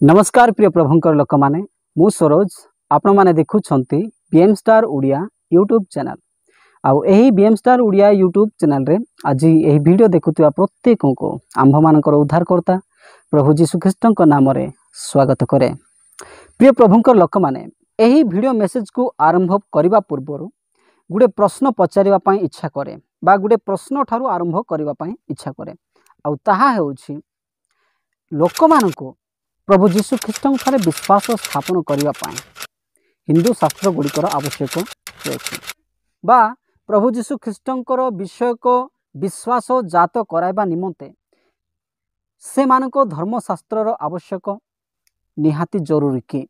नमस्कार प्रिय प्रभुंकर लोक माने मु सरोज आपण माने देखुछंती BM star Oriya YouTube channel आउ एही BM star Oriya YouTube channel रे आज एही वीडियो देखुथिबा प्रत्येक को आंभ मानकर उद्धारकर्ता प्रभु जीशु ख्रीष्ट नाम रे स्वागत करे। प्रिय प्रभुंकर लोक माने एही वीडियो मेसेज को आरंभ करबा पूर्व गुडे प्रश्न पचारिबा पई इच्छा करे बा गुडे प्रश्न ठारू आरंभ करबा पई इच्छा करे आउ ताहा हेउछि लोक मानको प्रभु जीशु ख्रीष्ट ठारे विश्वास स्थापन करने हिंदू शास्त्र गुड़िकर आवश्यक रही बा प्रभु जीशु ख्रीष्ट विषय को विश्वास जात कराइबा निमंते से मानको धर्मशास्त्र आवश्यक निहाती जरूरी कि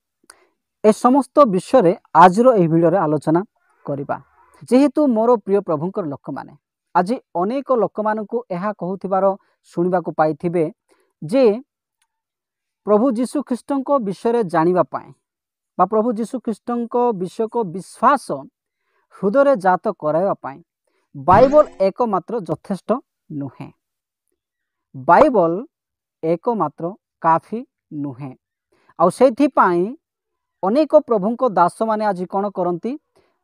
ए समस्त विषय रे आज वीडियो रे आलोचना करिबा। जेहेतु मोर प्रिय प्रभुंकर लोक माने आज अनेक लोक मानकु एहा कहूथिबार सुनिबा को पाइथिबे जे प्रभु जीशु ख्रीष्ट विषय जानिबा पाए बा प्रभु जीशु ख्रीष्ट विषय को विश्वास हृदय जात कराइबा पाए बाइबल एकमात्र यथेष्ट नुहे, बाइबल एकमात्र काफी नुहे। आउ सेथि पाई अनेक प्रभुंक दास माने आज कौन करती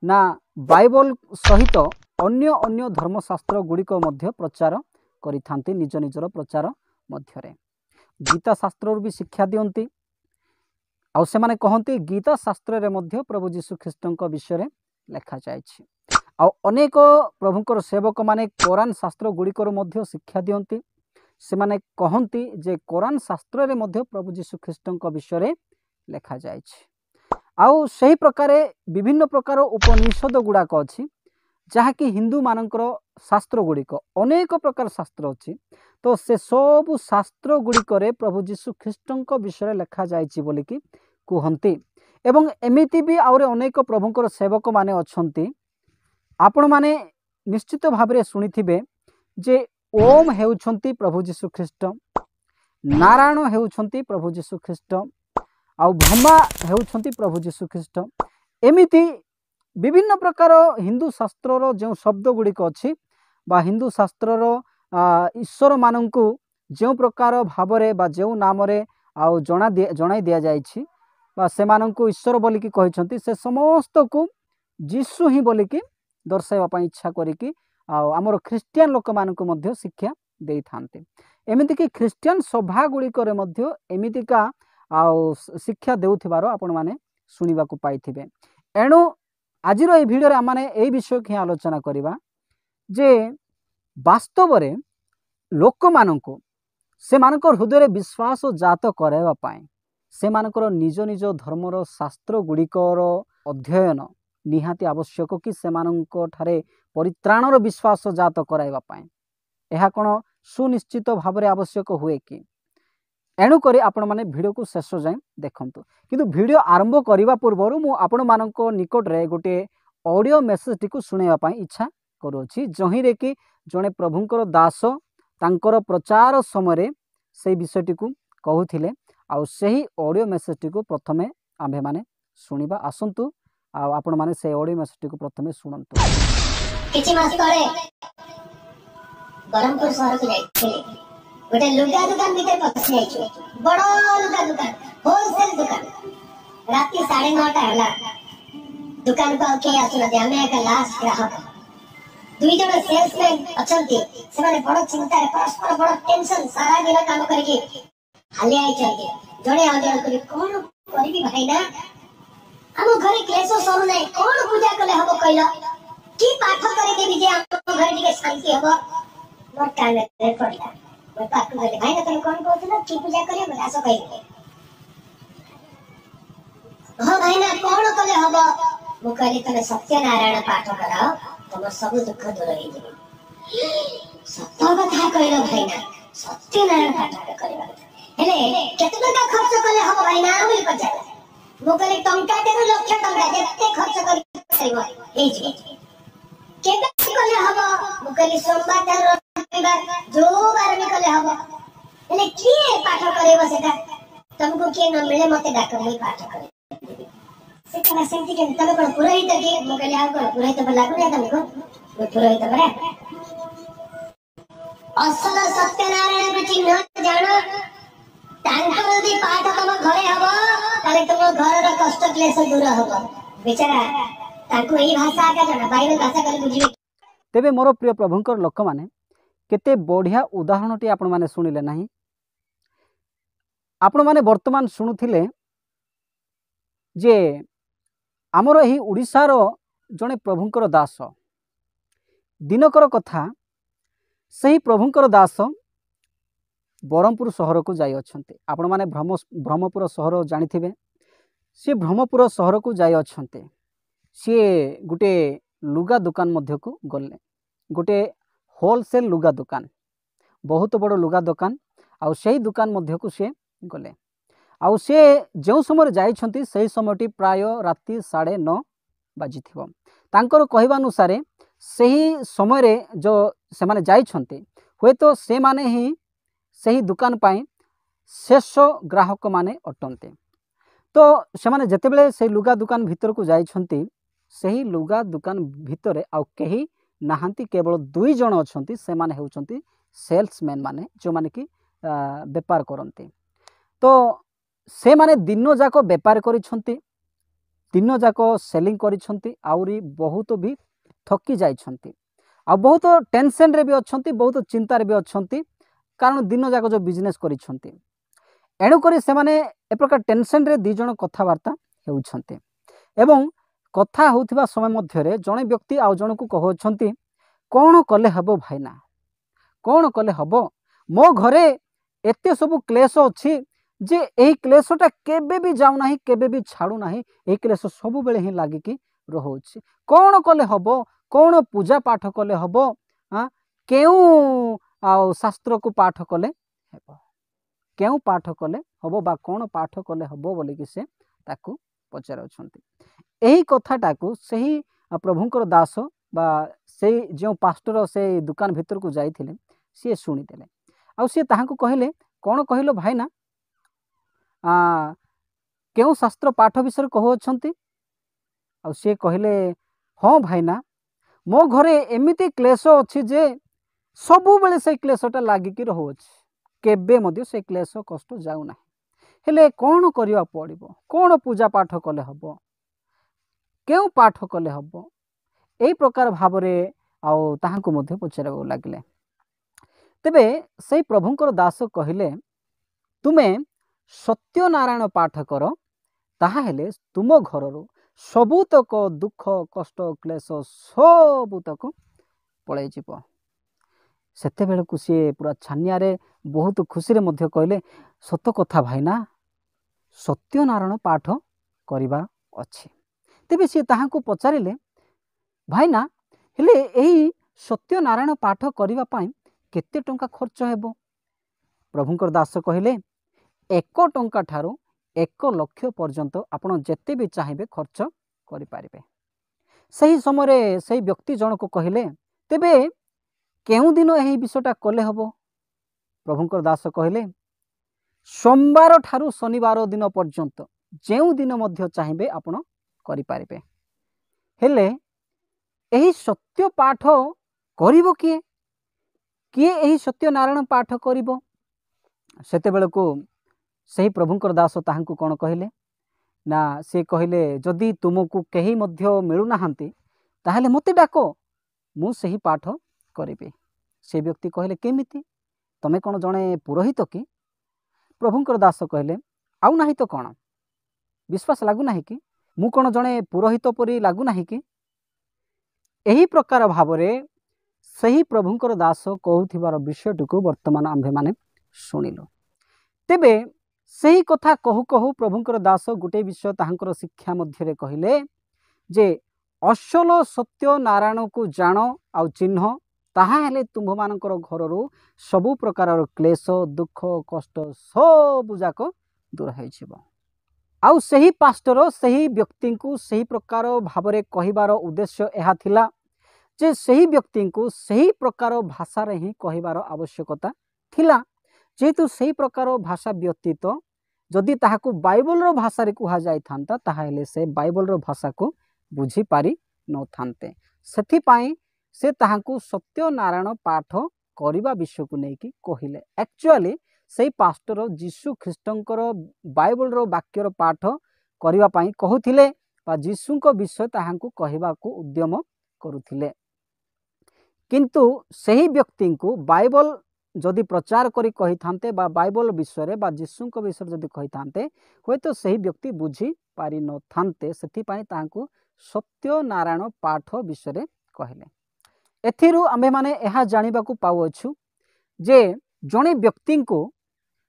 ना बाइबल सहित अन्य अन्य धर्मशास्त्र गुड़िक मध्य प्रचार करिथांती निज निजर प्रचार मध्यरे गीता शास्त्र भी शिक्षा दियंती आउ से माने कहंती गीता शास्त्र रे मध्य प्रभु जीशु ख्रीष्ट विषय लिखा जायछि। आउ अनेक प्रभुंकर सेवक माने कुरान शास्त्र गुड़िकर मध्य शिक्षा दियंती से माने कहंती जे कुरान शास्त्र रे मध्य प्रभु जीशु ख्रीष्ट विषय लिखा जायछि। आउ सही प्रकार विभिन्न प्रकार उपनिषद गुड़ाक अछि जहाँकि हिंदू मानकर शास्त्र गुड़िक अनेक प्रकार शास्त्र अच्छी तो से सब शास्त्र गुड़िक प्रभु जीशु ख्रीष्ट विषय लिखा जाइछि बोलिकी कहती एवं एमिति भी आउरे अनेक प्रभुंकर सेवक माने अछंती आपण माने निश्चित भाव में शुणिथिबे जे ओम हेउछंती प्रभु जीशु ख्रीष्ट, नारायण हेउछंती प्रभु जीशु ख्रीष्ट, आउ ब्रह्मा हेउछंती प्रभु जीशु ख्रीष्ट। एमिति विभिन्न प्रकार हिंदू शास्त्र जो शब्द गुड़िक अच्छी बा हिंदू शास्त्र ईश्वर मानंकु जो प्रकार भावरे बा जो नाम रे आउ जणाई दिया जाइछि बा से मानंकु ईश्वर बोलिकी कहिसंती से समस्त को जीशु ही बोलिकी दर्शाइबा पई इच्छा करिकी आमर ख्रिस्टियन लोक मानंकु मध्य शिक्षा देई थांते। एमिति कि ख्रिस्टियन सभा गुड़िकर मध्य एमितिका आउ शिक्षा देउथिबारो आपण माने सुनिबा को पाइथिबे। एणु आज भिडियो आम मैंने विषय की आलोचना करवा जे वास्तव रे लोक मानको से मानकर हृदय विश्वास जात कराइबा पाए से मानकर निज निज धर्मर शास्त्र गुड़िकर अध्ययन निहाती आवश्यक कि से मानक ठारे परित्राणर विश्वास जात कराइबा पाए यह कौन सुनिश्चित भाव में आवश्यक हुए कि एणुक आपण मैंने वीडियो को शेष जाए देखंतु। किंतु वीडियो आरंभ करने पूर्व मु आपण मानक निकट रे गोटे ऑडियो मेसेज टी शुणाइबा इच्छा करुछि जहिरे कि जड़े प्रभुंकर दास तांकर प्रचार समय से विषय टी कहूथिले आउ सही ऑडियो मेसेज टी प्रथमे आम्भे माने शुणिबा आसंतु आपण माने से ऑडियो मेसेज टी प्रथमे शुणंतु। किछि मास तळे बरमपुर शहर को जाइथिले गोटे लुगा दुकान भीतर पसी आइछु बड़ लुगा दुकान होलसेल दुकान राती 9:30 होला दुकान को के आसुना दे हमें एक लास्ट ग्राहक दुई जण सेल्समैन अछंती से माने बड़ चिंता रे परस्पर बड़ टेंशन सारा दिन काम करके हाले आई चलते जणे आ जण करी कोन करबी भाई ना हम घरे क्लेश सरू नै कोन पूजा कले हबो कइलो की पाठ करे देबी जे हम घर टिके शांति हबो मोर कान रे पड़ला मैं पाठ करे भाई ना तने कोन कहत ना की पूजा करे मैं आसो कहि हां भाई ना कोन कले हबो मु कहली तने सत्यनारायण पाठ कराओ तुम सब दुख दूर हो जाए सत्य कथा कहलो भाई ना सत्यनारायण पाठ करबा हेले केते टका खर्च कले हबो भाई ना बोली पचाला मु कहली टंका तेरो लक्ष टका जेते खर्च करबो एई जे केबे कले हबो मु कहली सोमवार तर रविवार जो बार में कले हबो हेले की पाठ करबो सेटा तुमको के न मिले मते डाक मुई पाठ करे से कला सेंती के तमे कोन पुरोहित के मु कहली आ कोन पुरोहित बला को तमे को पुरोहित बरा असल सत्यनारायण को चिन्ह जानो तांकर भी पाठ तम घरे हब ताले तुम घर रो कष्ट क्लेश दूर हब बेचारा ताकू एही भाषा आके जणा बाइबल भाषा कले बुझिबे। तेबे मोर प्रिय प्रभुंकर लोक माने केते बढ़िया उदाहरणटी आपण माने सुनिले नाही। आपण माने वर्तमान शुणुथिले जे आमर एही उड़ीसार जणे प्रभुंकर दास दिनकर कथा सही प्रभुंकर दास बरहमपुर सहर को जाई अछंते। आपण माने ब्रह्मपुर सहर जानिथिबे। सी ब्रह्मपुर सहर को जाई अछंते। सी गुटे लुगा दुकान मध्य को गले। गोटे होलसेल लुगा दुकान बहुत बड़ लुगा दुकान आउ सेही दुकान मध्य को सी गले। आउ से जो समय जाइछंती सही समयटी प्राय राति 9:30 बाजिथिबो। तांकर कहवा अनुसार सही समय रे जो से माने जाइछंती हुए तो से माने ही सही दुकान पाई शेष ग्राहक माने अटंते। तो से माने जेतेबेले से लुगा दुकान भीतर को जाइछंती सही लुगा दुकान भीतर आउ केही नाहांती केवल 2 जण अछंती। से माने हेउछंती सेल्समैन माने जो माने कि व्यापार करंती। तो से माने दिन जाक व्यापार करिछंती दिन जाक सेलिंग करिछंती आउरी बहुत भी थकी जाइछंती आ बहुत टेंशन रे भी अछंती बहुत चिंता रे भी अछंती कारण दिन जाक जो बिजनेस करिछंती। एणु करी से माने ए प्रकार टेंशन रे 2 जण कथावार्ता हेउछंती एवं कथा होउथिबा समय मध्य रे जणे व्यक्ति आउ जण को कहउछंती कोन कले हबो भाईना कोन कले हबो मो घरे एते सब क्लेश अछि जे एही क्लेशटा केबे भी जाउ नाही केबे भी छाड़ू नाही एही क्लेश सब बेले ही लागि कि रहउछि कोन कले हबो कोन पूजा पाठ कले हबो हां केउ आ शास्त्र को पाठ कले हेबो केउ पाठ कले हबो बा कोन पाठ कले हबो बोली कि से ताकू पचारछंती। एही कथाटाकू सही प्रभुंकर दास बा से जो पास्टर से दुकान भीतर को जाइथिले सी शुणी देले आ सी ताहाकू कहले कोन कहिलो भाईना केउ शास्त्र पाठ विषय कहउछंती आ सी कहले हाँ भाईना मो घरे एमिति क्लेश अछि जे सबु बेले से क्लेशटा लागि कि रहउछि केबे मध्य से क्लेश कष्ट जाउ ना हेले कोन करिया पड़िबो कोन पूजा पाठ कले हबो केउ पाठ कले हबो एही प्रकार भावरे आउ ताहाकू मध्य पचारबो लागिले। तेबे सेही प्रभुंकर दास कहिले तुमे सत्यनारायण पाठ कर ताहा हेले तुम घररो सबुतक दुख कष्ट क्लेश सबुतक पळै जिवो। सेते बेले को सी पूरा छानिया रे बहुत खुशी रे मध्य कहले सत कथा भाईना सत्यनारायण पाठ करिबा अछि। तेबे सी ताहाकू पचारिले भाईना हेले एही सत्यनारायण पाठ करिबा पई केते टंका खर्च हेबो। प्रभुंकर दास कहले 1 टंका ठारू 1 लाख पर्यंत आपण जेते भी चाहिए खर्च करि पारिबे। सही समय रे सही व्यक्ति जन को कहले तेबे केउ दिन एही विषयटा कले हबो। प्रभुंकर दास कहले सोमवार ठारू शनिवार दिन पर्यंत जेउ दिन मध्य चाहिए आपण करि पारिबे। हेले एही सत्य पाठ करिवो किए किए एही सत्यनारायण पाठ करिवो। सेते बेले को सही प्रभुंकर दास ताहांकू कोन कहले ना से कहले जदि तुमको केही मध्य मिलु नाहंती ताहले मते डाको मु सही पाठ करिबे। से व्यक्ति कहले केमिति तमे कोन जणे पुरोहित कि। प्रभुंकर दास कहले आउ नाही तो कोन विश्वास लागु नाही कि मु कोन जणे पुरोहित परि लागु नाही कि। एही प्रकार भावरे सही प्रभुंकर दास कहउथिबार विषयटुकू वर्तमान आम्भे माने सुनिलो। तेबे सही कथा कहू कहू प्रभुंकर दास गोटे विषय ताहांकर शिक्षा मध्य कहले जे असल सत्य नारायण को जान आउ चिन्ह ताहा हेले तुम्भ मानकर घररू सबु प्रकार क्लेश दुख कष्ट सब जाक दूर होइछिबो। आउ सही पास्टर सही व्यक्ति को सही प्रकार भावरे कहिबार उद्देश्य एहा थिला जे सही व्यक्ति को सही प्रकार भाषा रे ही कहिबार आवश्यकता थिला। जेहेतु सही प्रकार भाषा व्यतीत जदि ताहाकू बाइबल रो भाषा रे कुहा जाय थांता ताहाले से बाइबल रो भाषा को बुझी पारी न थांते। सेथि पाई से ताहाकू सत्यनारायण पाठ करिबा विषय को नेकी कहिले। एक्चुअली से पास्टर जीशु ख्रीष्टंकर बाइबल वाक्यर पाठ करने कहूले जीशु विषय ताहांकु कहवाकू उद्यम करुथिले। किंतु सही व्यक्ति को बाइबल जदि प्रचार करी कही थांते बा बाइबल विषय बा जीशु विषय जदि कही थांते हुए तो सही व्यक्ति बुझी पारि न थांते सेथिपाई ताहांकु सत्य नारायण पाठ विषय कहले। एथिरु आमे माने एहा जानिबाकू पाउछु जे जणे व्यक्ति को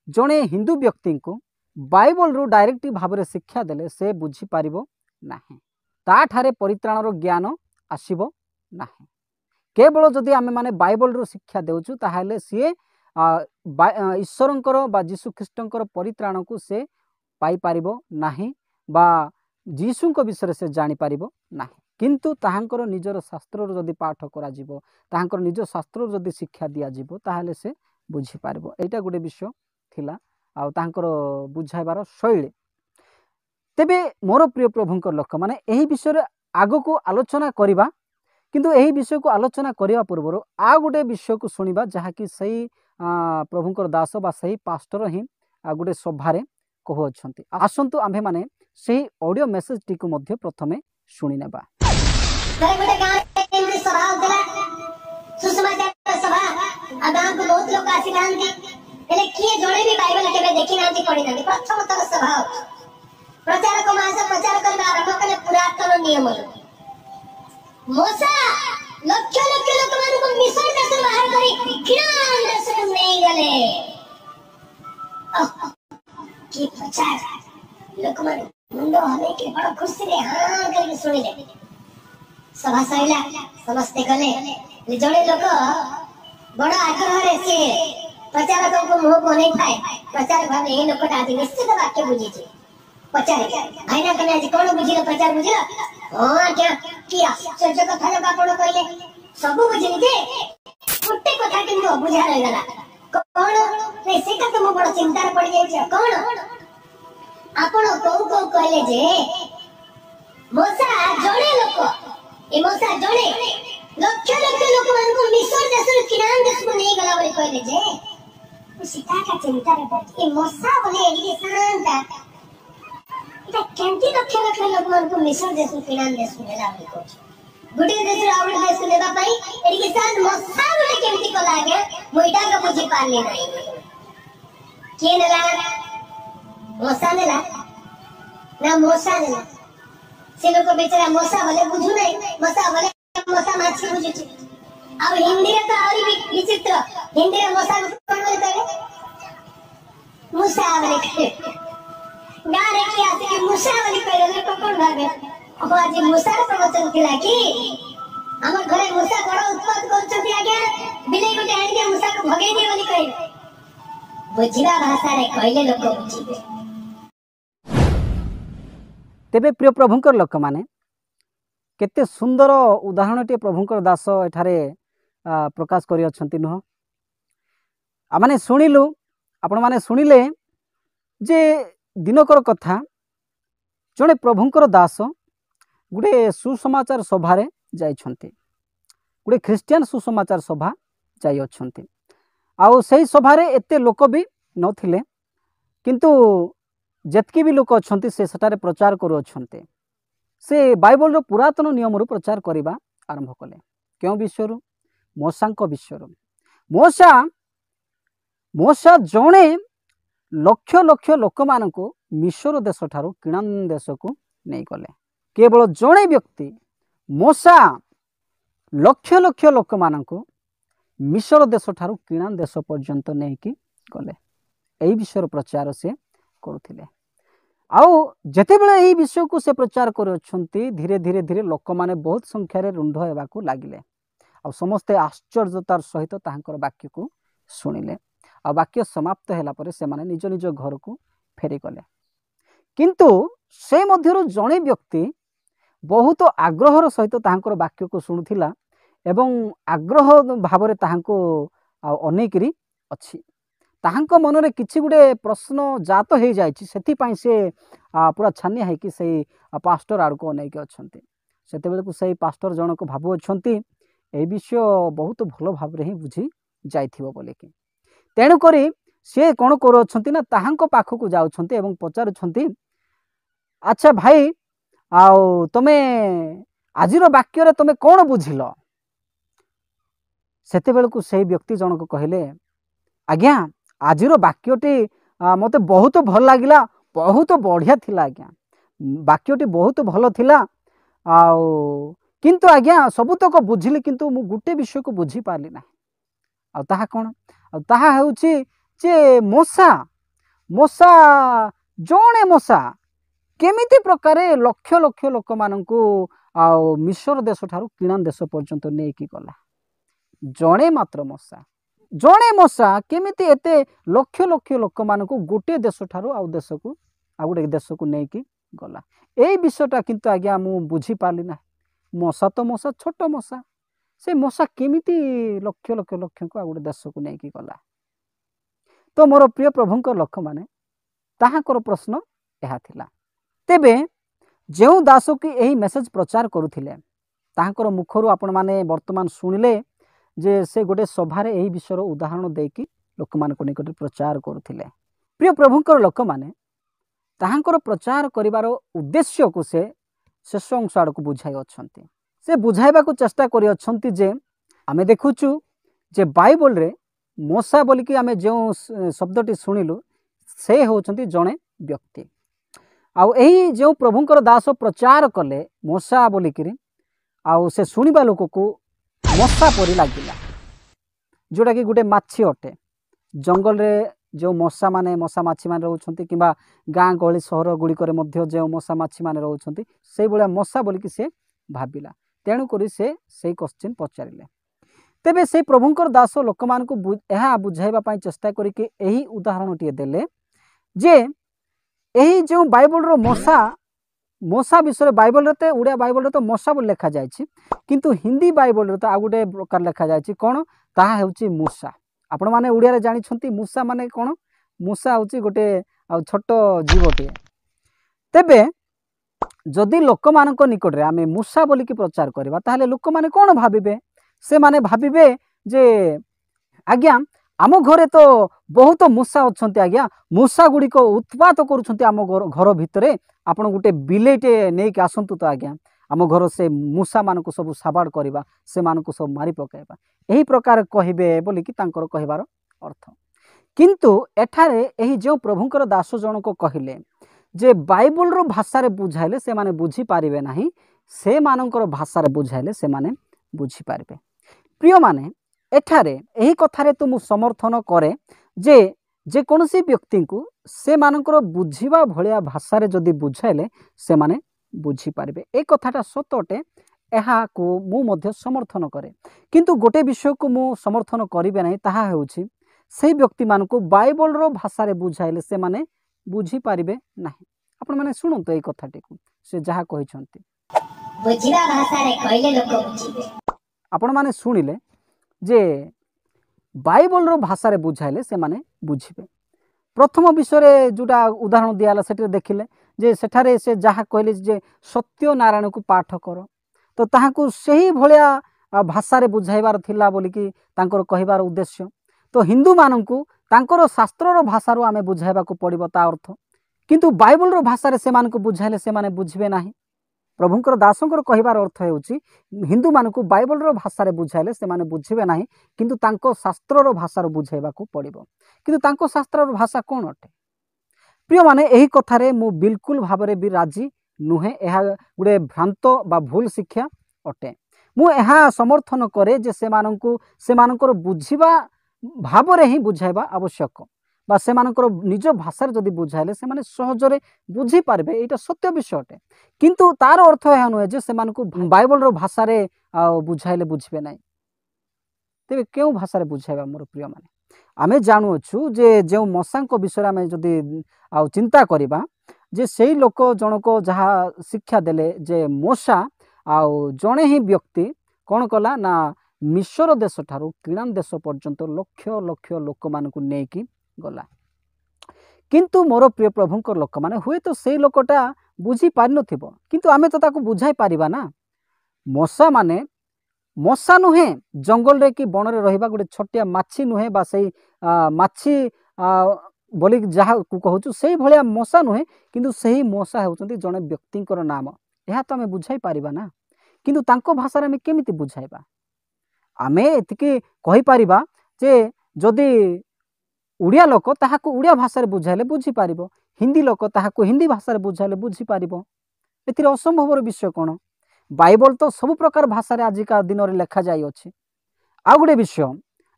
जणे हिंदू व्यक्ति को बाइबल रु डायरेक्ट भाव में शिक्षा देले से बुझी पारिबो नाही, ता ठारे परित्राणर ज्ञान आसीबो नाही। केवल जदि आमे माने बाइबल रु शिक्षा देउछु ताहाले सी ईश्वरंकर बा जीशु ख्रीष्टंकर परित्राण को से पाई पारिबो नाही बा जीशुंक विषय से जानी पारिबो नाही। किंतु ताहांकर निजर शास्त्र जदि पाठ करा जिवो ताहांकर निज शास्त्र जदि शिक्षा दिया जिवो ताहाले से बुझी पारिबो। एटा गुटे विषय थिला आ ताहांकर बुझाइबार शैली। तेबे मोर प्रिय प्रभुंकर लोक माने एही विषय आगो को आलोचना करिबा, किंतु एही विषय को आलोचना करिबा पूर्व आ गुटे विषय को सुनिबा जहाँकि सही प्रभुंकर दास बा सही पास्टर ही गुटे सभारे कहु अछंती। आसंतु आम्भे माने सही ऑडियो मेसेज टी को मध्य प्रथमे सुनि नेबा। गुटे गाँव में सभा होतला, सुसमाचार सभा आ गाँव को बहुत लोग आसी नांती हेले किए जणे भी बाइबल केबे देखि नांती पढि नांती। प्रथम तक सभा प्रचारक मास प्रचार करबा आरंभ कले पुरातन नियम मोसा लक्ष लक्ष लोक मान को मिशन देश बाहर करी किरान देश को नहीं गले की प्रचार लोक मान मुंडो हले के बड़ खुशी रे हां करके सुनिले। सभा सैला समस्ते गले जड़े लोक बड़ आग्रह रे से प्रचारक को मुंह को नहीं थाए। प्रचारक भाव ए लोकटा आज निश्चित वाक्य बुझी छी पचारे भाईना तने आज कोन बुझिलो प्रचार बुझिलो हां क्या की आश्चर्य कथा लोक आपण कहले सब बुझिली जे गुटे कथा किंतु बुझा रह गला कोन नै सेटा तो मो बड़ चिंता रे पड़ जाई छ। कोन आपण को कहले जे मोसा जड़े लोक ए मोसा जड़े लक्ष लक्ष लोक मान को मिस्र देश किरान देश को नहीं गला बोले कहले जे सीता का चिंता रे पड़ ए मोसा बोले ए शांता इटा केंती लक्ष लक्ष लोक मान को मिस्र देश किरान देश को नेला बोले कहछ गुटे देश आउट देश को लेबा पई एडी के साथ मोसा बोले केंती को लागे मोइटा का बुझी पाले नहीं के नेला मोसा नेला ना मोसा नेला से लोग बेचारा मोसा बोले बुझु नहीं मोसा बोले मोसा माछ बुझु छी। अब हिंदी रे तो और भी विचित्र हिंदी रे मोसा को कोन बोले करे मूसा बोले करे गा रे की आसे के मूसा बोले करे तो कोन भाबे अब आज मूसा रे प्रवचन केला कि हमर घरे मूसा बड़ उत्पाद करछथि आज्ञा बिले गुटे आनि के मूसा को भगेई दे बोली कहि बुझिबा भाषा रे कहले लोक बुझिबे। तेबे प्रिय प्रभुंकर लोक माने केते सुंदर उदाहरणटे प्रभुंकर दास एठारे प्रकाश करि अछंती नुह। आ माने सुनिलु आपण माने सुनिले जे दिनकर कथा जणे प्रभुंकर दास गुटे सुसमाचार सभारे जाई छंती, गुटे ख्रिस्टियन सुसमाचार सभा जाई अछंती। आउ सेही सभारे एते लोक भी नथिले, किंतु जेतकी भी लोक अच्छे से सेटारे प्रचार करू अच्छे से बाइबल पुरातन नियम रु प्रचार करने आरंभ कले। क्यों विषय मोसा विषय मोसा जड़े लक्ष लक्ष लोक मान मिस्र देश ठारू किणान देश को नहीं गले। केवल जड़े व्यक्ति मोसा लक्ष लक्ष लोक मान मिस्र देश ठारू किणान देश पर्यंत नहीं कि गले। यही विषय प्रचार से करुथिले। आउ जेते बेले एही विषय को से प्रचार करछंती धीरे धीरे धीरे लोक माने बहुत संख्या रे रुंढ हेबाकू लागिले। आ समस्ते आश्चर्यतार सहित ताहांकर वाक्य को सुनिले। आ वाक्य समाप्त होला परे से माने निज निज घर को फेरी गले। किंतु से मध्यरु जणे व्यक्ति बहुत आग्रहर सहित ताहांकर वाक्य को सुनुथिला एवं आग्रह भावरे ताहांको अनेकरी अछि। ताहांको मनरे किछि गुडे प्रश्न जात हो जाइछि, सेथिपाई से पूरा छानिया है कि सही पास्टर आड़ को अनेक अच्छे सेते बेले को सही पास्टर जनक भाबु अछंती ए विषय बहुत भल भाव रे ही बुझी जाइथिबो बोले कि तेणु करी सी कौन कर ताहांको पाखक जाउछन्ति एवं पचारुछन्ति अच्छा भाई आउ तमे आजिर वाक्य रे तमे कौन बुझिल सेते बेलकु से व्यक्ति जनक कहले आज्ञा आजिर वाक्यटी मते बहुत भल लागिला बहुत बढ़िया थिला आज्ञा वाक्यटी बहुत भल थिला आउ किंतु आज्ञा सबुतक बुझिली किंतु मु गुटे विषय को बुझी पारली ना आ ताहा कोन आ ताहा हेउची जे मशा मशा जणे मशा केमिति प्रकारे लक्ष लक्ष लोक माननकु आ मिश्र देश ठारू किणान देश पर्यंत नै कि गला जणे मात्र मशा केमिति एते लक्ष लक्ष लोक माननकु गुटे देश ठारू आ देश को आ गुटे देश को नै कि गला ए विषयटा किंतु आज्ञा मु बुझी पारली ना मशा तो मशा छोट मशा से मशा केमिति लक्ष लक्ष लक्ष को आ गुटे देश को नै कि गला तो मोर प्रिय प्रभुंकर लक्ष्य माने ताहाकर प्रश्न एहा थिला तेबे जो दास की यही मेसेज प्रचार करुथिले ताहाकर मुखरु आपण माने वर्तमान सुनिले जे से गोटे सभारे यही विषय उदाहरण देकी लोक मान को निकट प्रचार करुथिले प्रिय प्रभुंकर लोक माने ताहाकर प्रचार करिवार उद्देश्य को से शेष अंश आड़ को बुझाई अछंती से बुझाइबा को चेष्टा करि अछंती जे आमे देखुचु जे बाइबल रे मशा बोली कि आमे जो शब्दटी शुणिलु से होचंती जणे व्यक्ति आउ एही जो प्रभुंकर दास प्रचार कले मशा बोलिकी आउ से शुणिबा लोक को मशा परी लागिला जोटा कि गोटे माछी अटे जंगल रे जो मशा माने मशा माछी माने रहउछंती किबा गाँ गली सहर गुड़िक जो मशा माछी माने रहउछंती से भलिया मशा बोलिकी से भाबिला तेणु करी से क्वेश्चन पचारिले तेबे से प्रभुंकर दास लोक मान को यह बुझाइबा पई चेष्टा करिके एही उदाहरण टिए देले जे एही जो बाइबल रो मशा विषय बाइबल रे उड़िया बाइबल रे तो मशा बोली लिखा जायछि किंतु हिंदी बाइबल रे तो आ गुटे प्रकार लिखा जायछि कोन ताहा हेउछि मूसा आपण माने उड़िया रे जानि छंती मूसा माने कोन मूसा हेउछि गोटे आ छोट जीवटे तेबे जदि लोक मानक निकट रे आमे मूसा बोली कि प्रचार करबा ताहाले लोक माने कोन भाबिबे से माने भाबिबे जे आज्ञा आम घरे तो बहुत मूसा अच्छे आज्ञा मूसा गुड़िक उत्पात करुँच आम घर भितर आपड़ गोटे बिलेटे नहीं आसतु तो आज्ञा आम घर से मूसा मान सब साबाड़ करवा से मानक सब मारी पकाइबा यही प्रकार कहे बोलिकी कहबार अर्थ किंतु एठारे यही जो प्रभुंकर दास जनक कहले जे बाइबल रो भाषा रे बुझाइले से माने बुझी पारिबे नाही से मानकर भाषा रे बुझाइले से माने बुझी पारिबे प्रिय माने एठारे यही कथारे तो मु समर्थन करे जे कोनसी व्यक्ति को से मानकर बुझीबा भलिया भाषा रे जदि बुझाइले से माने बुझी पारिबे ए कथाटा सतटे एहा को मु मध्य समर्थन करे किंतु गोटे विषय को मु समर्थन करिबे नाही ताहा हेउछि से व्यक्ति मान को बाइबल रो भाषा रे बुझाइले से माने बुझी पारिबे नाही आपण माने सुनंतो ए कथाटी को से जहा कहि छंती बुझिबा भाषा रे कहले लोक बुझिबे आपण माने सुनिले जे बाइबल रो भाषा रे बुझाइले से माने बुझिबे प्रथम विषय जोटा उदाहरण दियाला सेठे देखिले जे सेठारे से जहा कहले जे सत्य नारायण को पाठ कर तो ताहाकू सही भलिया भाषा रे बुझाइबार थिला बोली कि तांकर कहिबार उद्देश्य तो हिंदू माननकू तांकर शास्त्र रो भाषा रो आमे बुझाइबा को पड़िबो ता अर्थ किंतु बाइबल रो भाषा रे से मानकू बुझाइले से माने बुझिबे नाही प्रभुंकर दासंकर कहिबार अर्थ हेउछि हिंदू मानकू बाइबल रो भाषा रे बुझाइले से माने बुझिबे नाही किंतु तांको शास्त्र रो भाषा रो बुझाइबा को पड़िबो किंतु तांको शास्त्र रो भाषा कोन अटे प्रिय माने एही कथारे मु बिल्कुल भाबरे भी राजी नुहे एहा गुडे भ्रांत बा भूल शिक्षा अटे मु एहा समर्थन करे जे से मानकर बुझिबा भाबरे ही बुझाइबा आवश्यक बा से मानकर निज भाषा रे जदि बुझाइले से माने सहजरे बुझी पारबे एटा सत्य विषय अटे किंतु तार अर्थ एहा नुहे जे से मानकू बाइबल रो भाषा रे बुझाइले बुझबे नाही तेबे केउ भाषा रे बुझाइबा मोर प्रिय माने आमे जानु अछु जे जो मशांक विषय आमे जदि चिंता करिबा जे सेही लोक जनक जहा शिक्षा देले जे मशा आउ जणे ही व्यक्ति कौन कला ना मिश्र देश ठारू किणान देश पर्यंत लक्ष लक्ष लोक मानकू नेकी गला किंतु मोर प्रिय प्रभुंकर लोक माने हुए तो से लोकटा बुझी पारि नथिबो किंतु आमे तो ताकू बुझाई पारिबा ना मशा माने मशा नुहे जंगल रे कि बन रे रहिबा गोटे छोटिया माछी नुहे बा सेही माछी बोली जहाँ कहूँ से भाया मशा नुहे किंतु सही मशा होउछंती जड़े व्यक्तिंकर नाम यह तो आम बुझाई पारिबा ना किंतु तांको भाषा आम केमिति बुझाइबा आमे एतिके कहि पारिबा जे जदि उड़िया लोक ताहाको उड़िया भाषा बुझाइले बुझी पारिबो हिंदी लोक ताहाको हिंदी भाषा बुझाइले बुझी पारिबो एथिरे असंभवर विषय कौन बाइबल तो सब प्रकार भाषा आजिका दिन में लेखा जाई अछि आ गोटे विषय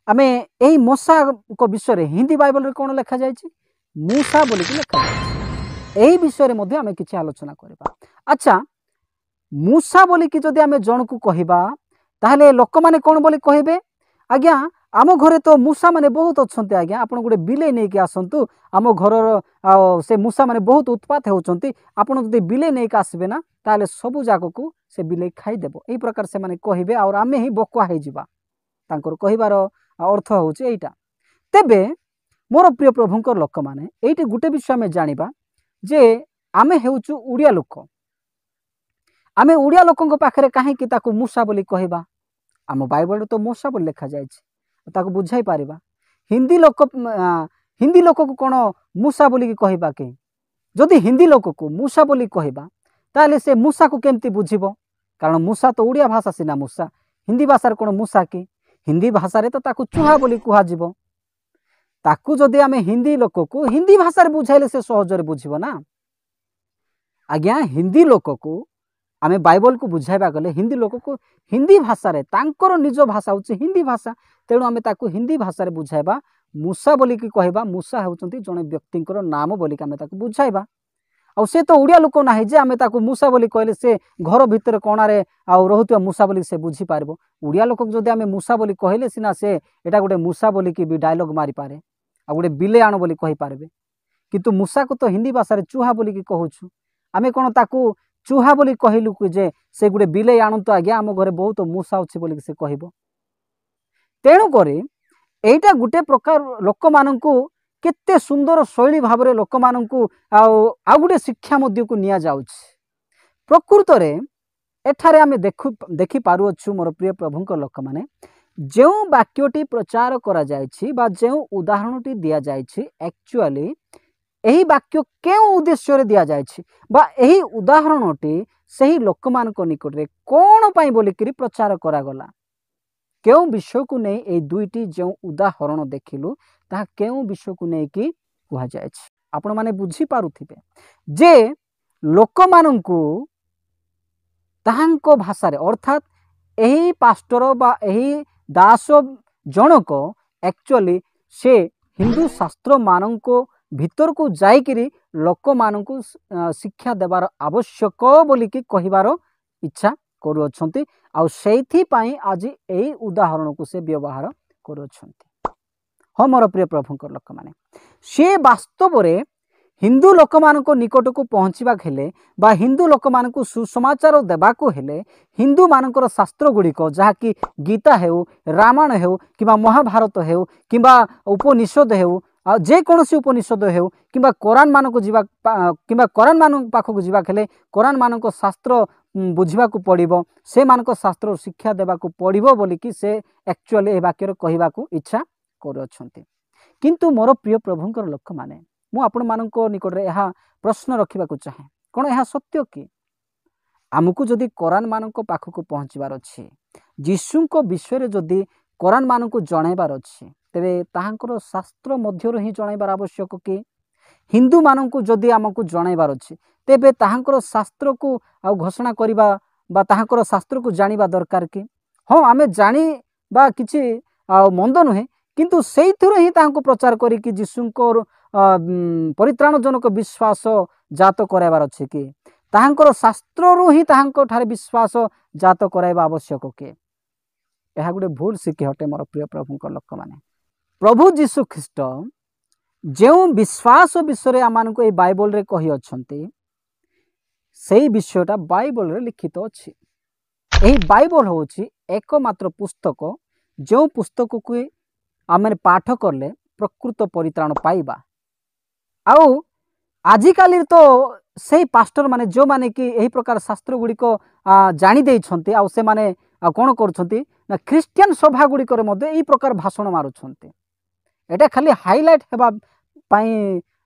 आम यही मशा को विषय हिंदी बाइबल कौन लेखा जाए मूसा बोली लेखा जाए यही विषय में आम किसी आलोचना करबा अच्छा मूसा बोली कि जदि आम जन को कहबा ताहले लोक माने कौन बोली कहबे आज्ञा आम घरे तो मूसा माने बहुत अच्छा आज्ञा आप गोटे बिले नहीं कि आसतु आम घर से मूसा माने बहुत उत्पात होती आपड़ जब बिले नहीं कि आसबे ना ताहले सबू जाक को से बिले खाईदेव यही प्रकार से माने कहबे और आमे ही बकुआ हो जावा तांकर कहिबार अर्थ होउछ एटा तेबे मोर प्रिय प्रभुंकर लोक माने एइटे गुटे विषय आमे जानिबा जे आमे हेउछु उड़िया लोक आमे उड़िया लोकंक पाखरे काहे कि ताकू मूसा बोली कहबा आम बाइबल तो मूसा बोली लिखा जाय ताकू बुझाई पारिबा हिंदी लोक को कोन मूसा बोली कहबा के जदि हिंदी लोक को मूसा बोली कहबा ताले से मूसा को केमती बुझिबो कारण मूसा तो उड़िया भाषा सिना मूसा हिंदी भाषा कोन मूसा की हिंदी भाषा रे तो ताकू चूहा बोली कुहा जीवो ताकू जदि आमे हिंदी लोक को हिंदी भाषा रे बुझाइले से सहजरे बुझिबो ना आज्ञा हिंदी लोक को आमे बाइबल को बुझाइबा गले हिंदी लोक को हिंदी भाषा रे तांकर निज भाषा होची हिंदी भाषा तेणु आमे ताकू हिंदी भाषा रे बुझाइबा मूसा बोली की कहबा मूसा होचंती जने व्यक्तिंकर नाम बोली आमे ताकू बुझाइबा आ से तो उड़िया लोक ना जे आमे ताकू मूसा बोली कहले से घर भितर कोणारे आ रहुतवा मूसा बोली से बुझी पारबो उड़िया लोक जदि आमे मूसा बोली कहले सिना से एटा गोटे मूसा बोली की भी डायलॉग मारी पारे आ गोटे बिले आण बोली कहि पारबे किंतु मूसा को तो हिंदी भाषा रे चूहा बोली की कहूछु आमे कोन ताकू चूहा बोली कहलु कि जे से गोटे बिले आण तो आज्ञा आम घरे बहुत मूसा अछि बोली से कहबो तेणु करे एटा गोटे प्रकार लोक माननकू केते सुंदर शैली भाव में लोक माननकू आ गोटे शिक्षा मध्य को निया जाउछ प्रकृत रे एठारे आमे देखि पारुअछु मोर प्रिय प्रभुंक लोक माने जो वाक्यटी प्रचार करा जायछि बा जो उदाहरणटी दिया जायछि एक्चुअली एही वाक्य केउ उद्देश्य रे दिया जायछि बा एही उदाहरणटी सही लोक मानक निकट रे कोन पई बोली करी प्रचार करा गला केउ विषय को नहीं ए दुईटी जो उदाहरण देखिलु ता केउ विषय को नहीं कि कुहा जायछि आपण माने बुझी पारुथिबे जे लोक माननकू ताहांको भाषा रे अर्थात एही पास्टर बा एही दास जनक एक्चुअली से हिंदू शास्त्र माननको भीतर को जाइकिरी लोक माननको शिक्षा देवार आवश्यक बोली कि कहिबार इच्छा करूछंती आ सेथि पई आज एही उदाहरण को से व्यवहार करूछंती हो मोर प्रिय प्रभुंकर लोक माने से वास्तव रे हिंदू लोक माननको निकट को पहुँचवा हेले बा हिंदू लोक माननको सुसमाचार देवाको हेले हिंदू मानकर शास्त्र गुड़िक जहाँकि गीता हेउ रामायण हेउ किबा महाभारत हेउ किबा उपनिषद हेउ जे कौनसी उपनिषद हेउ किबा कुरान मानक जीवा किबा कुरान मान पाखक जीवा हेले कुरान मानक शास्त्र बुझा को पड़िबो से मानक शास्त्र शिक्षा देवा को पड़िबो बोली कि से एक्चुअली ए वाक्य कहबा को इच्छा करूछंती किंतु मोर प्रिय प्रभुंकर लोक माने मु आपण मानक निकट रे यह प्रश्न रखा चाहे कौन यह सत्य कि आमको जदि कुरान मानक पाखक पहुँचबार अच्छे जीशुक विषय जदि कुरान मानक जनइबार अच्छे तेरे ताहांकर शास्त्र मध्य ही जनइबार आवश्यक कि हिंदू मानक जदि आमको जनइबार अच्छे तेबे ताहांकर शास्त्र को आ घोषणा करबा बा ताहांकर शास्त्र को जानिबा दरकार कि हाँ आमे जानी बा किछि मंद नुहे किंतु सेइथुर ही ताहांको प्रचार करी कि जीशुंकर परित्राणजनक विश्वास जात कराइबार अच्छे कि ताहांकर शास्त्ररु ही ताहांको ठारे विश्वास जात कराइबा आवश्यक कि यह गोटे भूल शिक्षा हटे मोर प्रिय प्रभुंकर लोक माने प्रभु जीशु ख्रीस्ट जो विश्वास विषय आमानको ए बाइबल रे कहि अछंती सेही विषयटा बाइबल रे लिखित अछि एही बाइबल होछि एकमात्र पुस्तक जो पुस्तक को आमे पाठ करले प्रकृत परित्राण पाइबा आउ आजिकाली तो सही पास्टर माने जो माने कि एही प्रकार शास्त्र गुड़िक जानी देइछंती आउ से माने कौन करुछंती ना ख्रिस्टियन सभा गुड़िक रे मध्ये एही प्रकार भाषण मारुछंती एटा खाली हाइलाइट हेबा पाई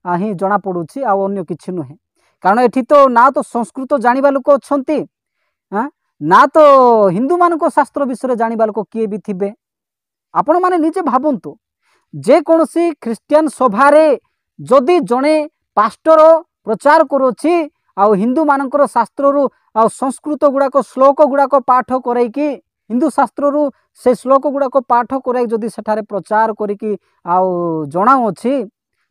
ही जना पड़ुछि आ अन्य किछि नुहे कारण एठी तो ना तो संस्कृत जानिबा लोक अछंती ना तो हिंदू मानक शास्त्र विषय जानिबा लोक किए भी थिबे आपण माने निजे भाबंतु जे कोनोसी ख्रिस्टियन सभा रे जदि जणे पास्टर प्रचार करूछि आ हिंदू मानकर शास्त्र रु आ संस्कृत गुड़ाक श्लोक गुड़ाक पाठ करैकी हिंदू शास्त्र रु से श्लोक गुड़ाक पाठ कराई जदि सेठारे प्रचार करिकी आ जणाउछि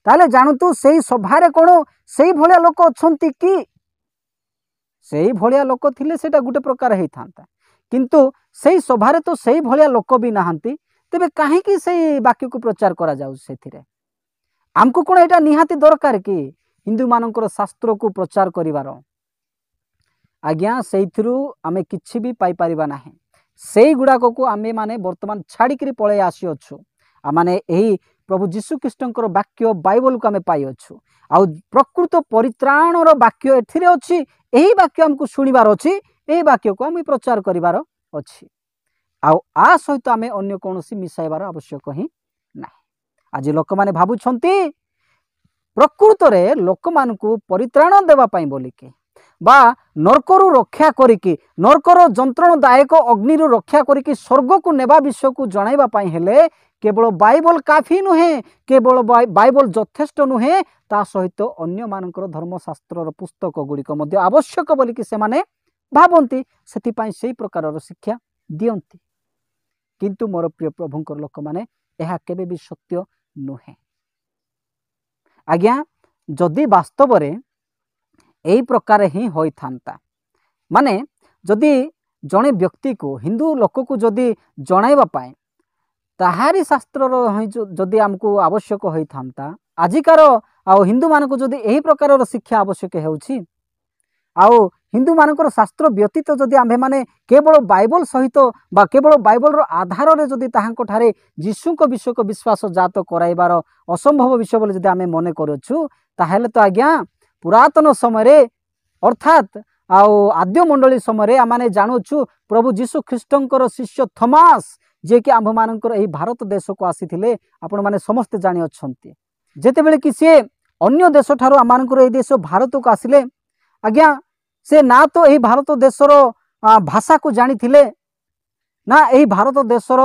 ताले जानतु सेही सभारे कोन सेही भलिया लोक अछंती कि सेही भलिया लोक थिले सेटा गुटे प्रकार हेई थांता किंतु सेही सभारे तो सेही भलिया लोक भी नाहंती तेबे काहे कि सेही वाक्य को प्रचार करा जाउ सेथिरे आमको कोन एटा निहाती दरकार कि हिंदू मानकर शास्त्र को प्रचार करिवार आज्ञा सेइथिरु आमे किछि भी पाई परिबा नाही सेही गुडाक को आमे माने वर्तमान छाड़ी करी पळे आसी अछु आ माने एही प्रभु जीशु ख्रीष्टंकर वाक्य बाइबल को आमे पाई अछु आ प्रकृत परित्राणर वाक्य एथिरे अछि एही वाक्य हमकु सुनिबार अछि एही वाक्य को आमे प्रचार करिवार अछि आ सहित आमे अन्य कोनोसी मिसाइबार आवश्यक ही नाही आज लोक माने भाबु छंती प्रकृत रे लोक मानकु परित्राण देबा पई बोलिके बा नरकरु रक्षा करिकी नरकर जंत्रणदायक अग्निरु रक्षा करिकी स्वर्ग को नेबा विषय को जणाइबा पई हेले केवल बाइबल काफी नुहे केवल बाइबल यथेष्ट नुहे ता सहित अन्य मानकर धर्मशास्त्र पुस्तक गुड़िक मध्य आवश्यक बोलिकी से माने भाबंती सेति पई सेही प्रकार शिक्षा दियंती किंतु मोर प्रिय प्रभुंकर लोक माने एहा केबे भी सत्य नुहे आज्ञा जदि वास्तव रे एही प्रकार ही होई थांता माने जदि जणे व्यक्ति को हिंदू लोक को जदि जणाइबा पाए ताहारी शास्त्र जदि हमको आवश्यक होई थांता आजिकार आ हिंदू मानक जदि एही प्रकार शिक्षा आवश्यक हेउछि आ हिंदू मानकर शास्त्र व्यतीत जदि आम्भे माने केवल बाइबल सहित बा केवल बाइबल रो आधार रे जदि ताहांको ठारे जीशु को विषय को विश्वास जात कराइबार असंभव विषय बोले जदि आमे मने करछु ताहेले तो आज्ञा पुरातन समय रे अर्थात आद्य मंडली समय आमे जानुछु प्रभु जीशु ख्रीष्टंकर शिष्य थॉमस जे कि आम्भ मानकर एही भारत देश को आसीथिले आपण माने समस्त जानि अछंती जेते बेले कि से अन्य देश ठारो आमानकर एही देश भारत को आसिले आज्ञा से ना तो एही भारत देशर भाषा को जानी थिले ना एही भारत देशर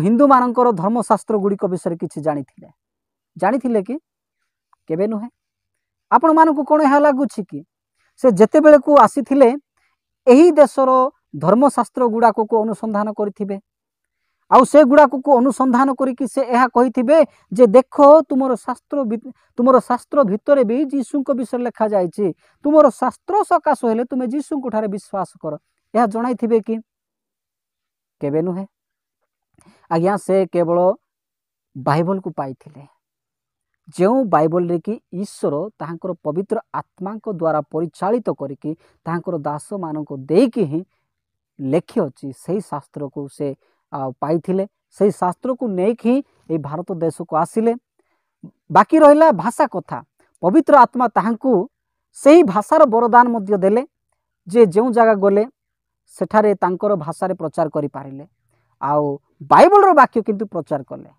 हिंदू मानकर धर्मशास्त्र गुड़िक विषय किछि जानी थिले कि केबे नुहे आपण मानकु कोन हा लागुछि कि से जेते बेले को आसीथिले एही देशर धर्मशास्त्र गुड़ाक को अनुसंधान करिथिबे आउ से गुड़ाक को अनुसंधान करिकि से एहा कहिथिबे जे देखो तुमरो शास्त्र भितरे भी जीशु को विषय लिखा जायछि तुमरो शास्त्र सकाश हेले तुमे जीशु को ठारे विश्वास कर एहा जणाइथिबे कि केबे नुहे आज्ञा से केवल बाइबल को पाइथिले जो बाइबल रे कि ईश्वर ताहांकर पवित्र आत्मा को द्वारा परिचालित करिकि ताहांकर दास मानको देकी ही लेखि अछि सही शास्त्र को से पाइथिले सही शास्त्र को नेक ही ए भारत देश को आसिले बाकी रहिला भाषा कथा पवित्र आत्मा ताहांकु सही भाषार वरदान मध्य देले जे जो जगह गले सेठारे तांकर भाषा रे प्रचार करि पारिले आउ बाइबल रो वाक्य किंतु प्रचार कले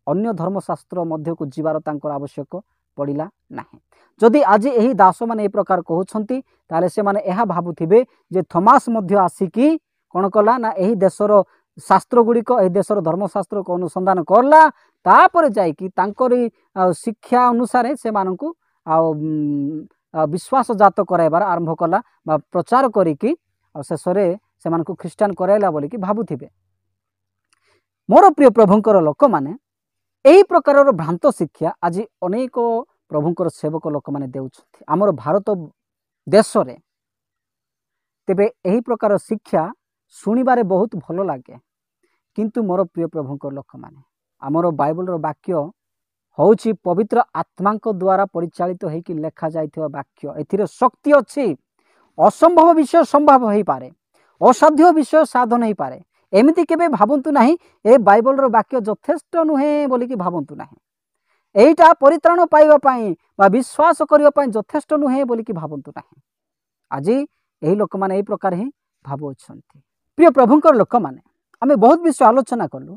अन्य धर्मशास्त्र मध्य को जीवार तांकर आवश्यक पड़िला नाही जदि आज एही दास माने ए प्रकार कहउछंती ताले से माने एहा भाबुथिबे जे थॉमस मध्य आसिकी कोन कला ना एही देशर शास्त्र गुड़िक ए देशर धर्मशास्त्र को अनुसंधान करला तापर जाई कि तांकरी शिक्षा अनुसार से मानकु विश्वास जात कराइबार आरंभ कला बा प्रचार करिकि शेषरे से मानकु ख्रिस्टान कराइला बोली कि भाबुथिबे मोर प्रिय प्रभुंकर लोक माने एही प्रकार भ्रांत शिक्षा आज अनेक प्रभुंकर सेवक लोक माने देउछथि हमर भारत देश रे तेबे एही प्रकार शिक्षा सुनिबारे बहुत भल लगे किंतु मोर प्रिय प्रभुंकर लोक माने हमर बाइबल रो वाक्य होउछि पवित्र आत्मा को द्वारा परिचालित होइकि लेखा जाइथिबा वाक्य एथिरे शक्ति अछि असंभव विषय संभव होई पारे असाध्य विषय साधन होई पारे एमिति केबे भाबंतु नाही ए बाइबल रो वाक्य यथेष्ट नुहे बोली कि भाबंतु नाही एइटा परित्राण पाइबा पई बा विश्वास करिबा पई यथेष्ट नुहे बोली कि भाबंतु नाही आज एही लोक माने एही प्रकार ही भाबु अछंती प्रिय प्रभुंकर लोक माने आमे बहुत विषय आलोचना कलु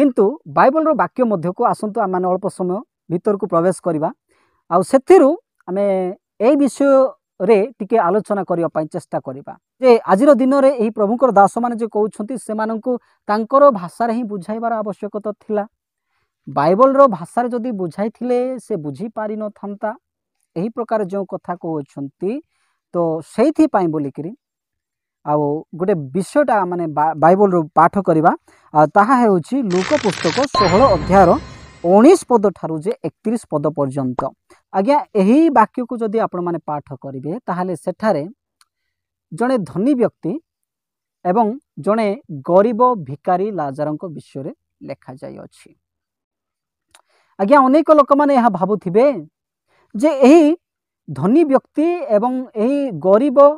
किंतु बाइबल रो वाक्य मध्य को आसंतु आम अल्प समय भीतर को प्रवेश करवा आम ए विषय रे टिके आलोचना करने पाई चेष्टा करवा जे आज दिन में यही प्रभुकर दास मैंने जो कहते से तांकर भाषा ही बुझाइबार आवश्यकता थिला। बाइबल रो भाषा जदि बुझाई से बुझी पारि न था यही प्रकार जो कथा कहते तो से बोलिकी आउ गोटे विषयटा माने बाइबल रो पाठ करवा ताहा हेउछि लूक पुस्तक 16 अध्यायर 19 पद ठारू जे 31 पद पर्यंत। आज्ञा यही वाक्य को जदि आपण माने पाठ करिवे ताहाले सेठारे जड़े धनी व्यक्ति एवं जड़े गरीब भिकारी लाजारंक विषय रे लेखा जाय अछि। आज्ञा अनेक लोक माने यह भाबुथिबे जे यही धनी व्यक्ति एवं यही गरीब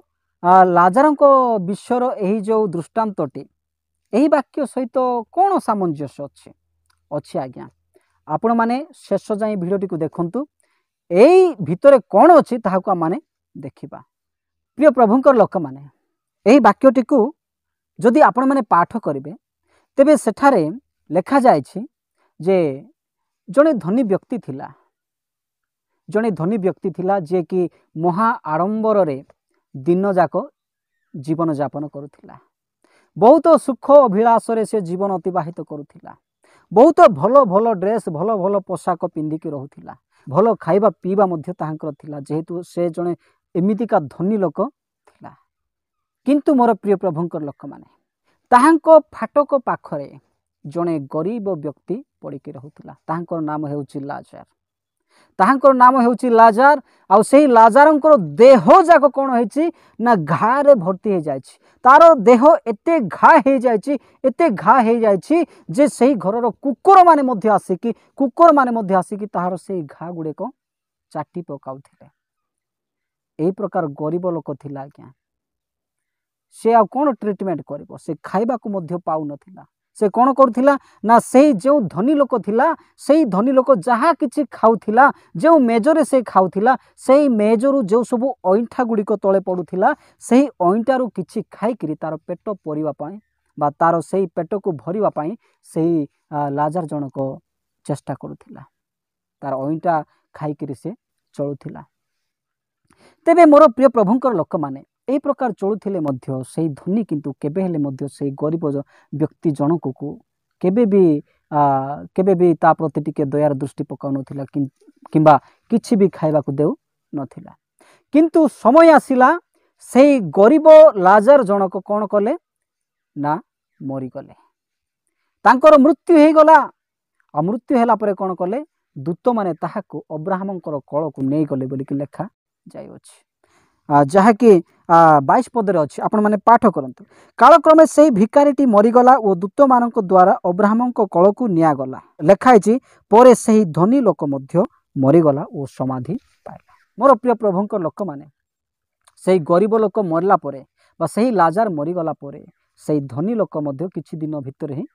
लाजारंक विषयर यही जो दृष्टांतटी यही वाक्य सहित कौन सामंजस्य अच्छे अच्छे। आज्ञा आपण माने शेष जाए भिडियोटी को देखंतु एई भितरे कौन अच्छी ताहाको आम माने देखिबा। प्रिय प्रभुंकर लोक माने यही वाक्यटी को जदि आपण माने पाठ करिवे तेबे सेठारे लेखा जायछि जे जड़े धनी व्यक्ति थिला जड़े धनी व्यक्ति थिला जे कि महा आडंबर रे दिन जाक जीवन यापन करुथिला। बहुत सुख अभिलाष रे से जीवन अतिबाहित करुथिला। बहुत भल भल ड्रेस भल भल पोशाक पिंधिकी रहुथिला। भल खाइबा पीबा मध्य ताहांकर थिला जेहेतु से जड़े एमितिका धनी लोक थिला। किंतु मोर प्रिय प्रभुंकर लोक माने ताहांको फाटक पाखरे जड़े गरीब व्यक्ति पड़िकी रहुथिला। ताहांकर नाम हेउछि लाजार। ताहांकर नाम हेउछि लाजार आउ सेही लाजारंकर देह जाक कोन होइछि ना घा रे भर्ती हो जाइछि। तार देह एते घा हो जाइछि एते घा हो जाइछि जे सेही घरर कुकुर माने मध्य आसिकी ताहार सेही घा गुडे को चाटी पकाउथिले। एही प्रकार गरीब लोक थिला। आज्ञा से आ कोन ट्रीटमेंट करिवो से खाइबा को मध्य पाउ नथिला। से कौन करुथिला ना से जो धनी लोक थिला सेही धनी लोक जहाँ किछि खाउथिला जो मेजरे से खाउथिला सेही मेजरू जो सब अइंठा गुड़िक तले पड़ुथिला सेही अइंठारू किछि खाइकरी तार पेट परिवा पाई बा तार सेही पेट को भरिवा पाई सेही लाजार जनक चेष्टा करुथिला। तार अइंठा खाइकरी से चलुथिला। तेबे मोर प्रिय प्रभुंकर लोक माने एही प्रकार चलुथिले मध्य सेही धनी किंतु केबे हेले मध्य सेही गरीब व्यक्ति जनक को केबे भी ता प्रति टिके दयार दृष्टि पकाउ नथिला किंबा किछि भी खाइबा को देउ नथिला। किंतु समय आसिला सेही गरीब लाजार जनक कोन कले ना मरी गले। तांकर मृत्यु हे गला। मृत्यु हेला परे कोन कले दूत माने ताहाको अब्राहमंकर कळ को नै गले बोली कि लेखा जाय अछि। जहाँकि 22 पदरे अच्छी आपण मैंने पाठ करंतु। कालक्रमे से भिकारीटी मरीगला और दूत मान द्वारा अब्राहम कल को निगला। लेखाई पर से धनी लोक मरीगला और समाधि पाइला। मोर प्रिय प्रभुंकर लोक माने से गरीब लोक मरला परे बा सही लाजार मरीगला परे से धनी लोक किछि दिन भितर ही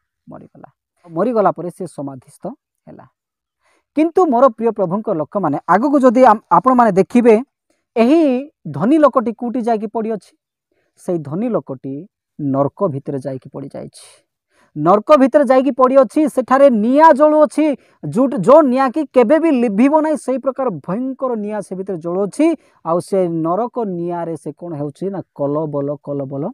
मरीगला परे से समाधिस्थ हैला। किंतु मोर प्रिय प्रभुंकर लोक माने आगु को जदि आपण माने देखिबे यही धनी लोकटी कूटी जाकि पड़ी अच्छी से धनी लोकटी नरक भितर जाकि पड़ी जाइछि। नरक भितर जाकि पड़ी अच्छी सेठारे निया जलु अच्छी जो निया कि केबे भी लिभिबो नाही सेही प्रकार भयंकर निया से भितर जलु अच्छी। आउ से नरक निया रे से कोन हेउछि ना कलबल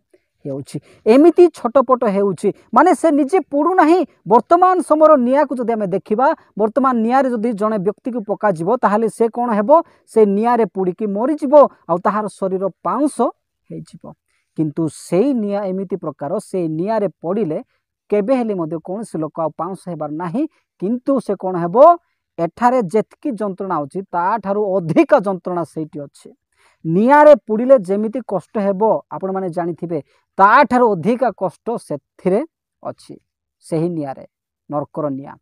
हेउछि एमिति छटपट हेउछि माने से निजे पुडु नाही। वर्तमान समय निया को जदि आमे देखिबा वर्तमान निया रे जदि जने व्यक्ति को पका जिवो ताहाले से कोन हेबो से निया रे पुडिकी मरि जिवो आ ताहार शरीर पाउंस हे जिवो। किंतु सेही निया एमिति प्रकार से निया रे पडिले केबे हेले मध्य कोनसी लोक आ पाउंस हेबार नाही। किंतु से कोन हेबो एठारे जेतकी जंत्रणा होछि ता ठारू अधिक जंत्रणा सेठी अछि। नियारे पुड़िले जेमिति कष्ट हेबो आपण माने जानिथिबे ता ठारू अधिक कष्ट सेथिरे अछि सेही नियारे नरकर निया।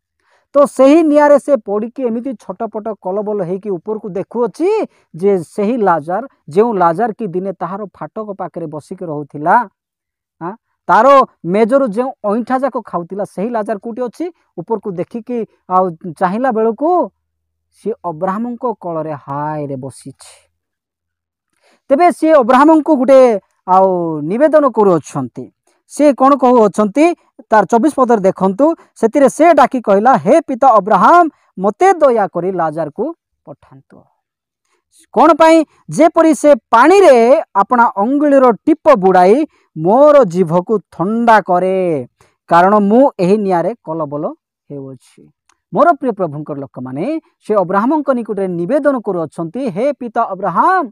तो सेही नियारे से पड़िकी एमिति छटपट कलबल हेकी ऊपर को देखु अछि जे सेही लाजार जो लाजार की दिने ताहार फाटक पाखरे बसिक रहुथिला तारो मेजर जो अइंठा जाक खाउतिला सेही लाजार कोटी अछि ऊपर को देखिकी आ चाहिला बेलको सी अब्राहम को कଳରେ हाय रे बसिछि। तेबे सी अब्राहम को गुटे आउ निवेदन करू अछंती सी कौन कहते तार 24 पदर देखंतु से से डाकी कहला हे पिता अब्राहम मते दया करी लाजार को पठांतु कौन पाई जेपरी से पानी रे अपना अंगुलीर टिप बुड़ाई मोर जीभ को ठंडा करे कारण मु एही नियारे कलबल हेउछि। मोर प्रिय प्रभुंकर लोक माने से अब्राहम निकट निवेदन करुछंती हे पिता अब्राहम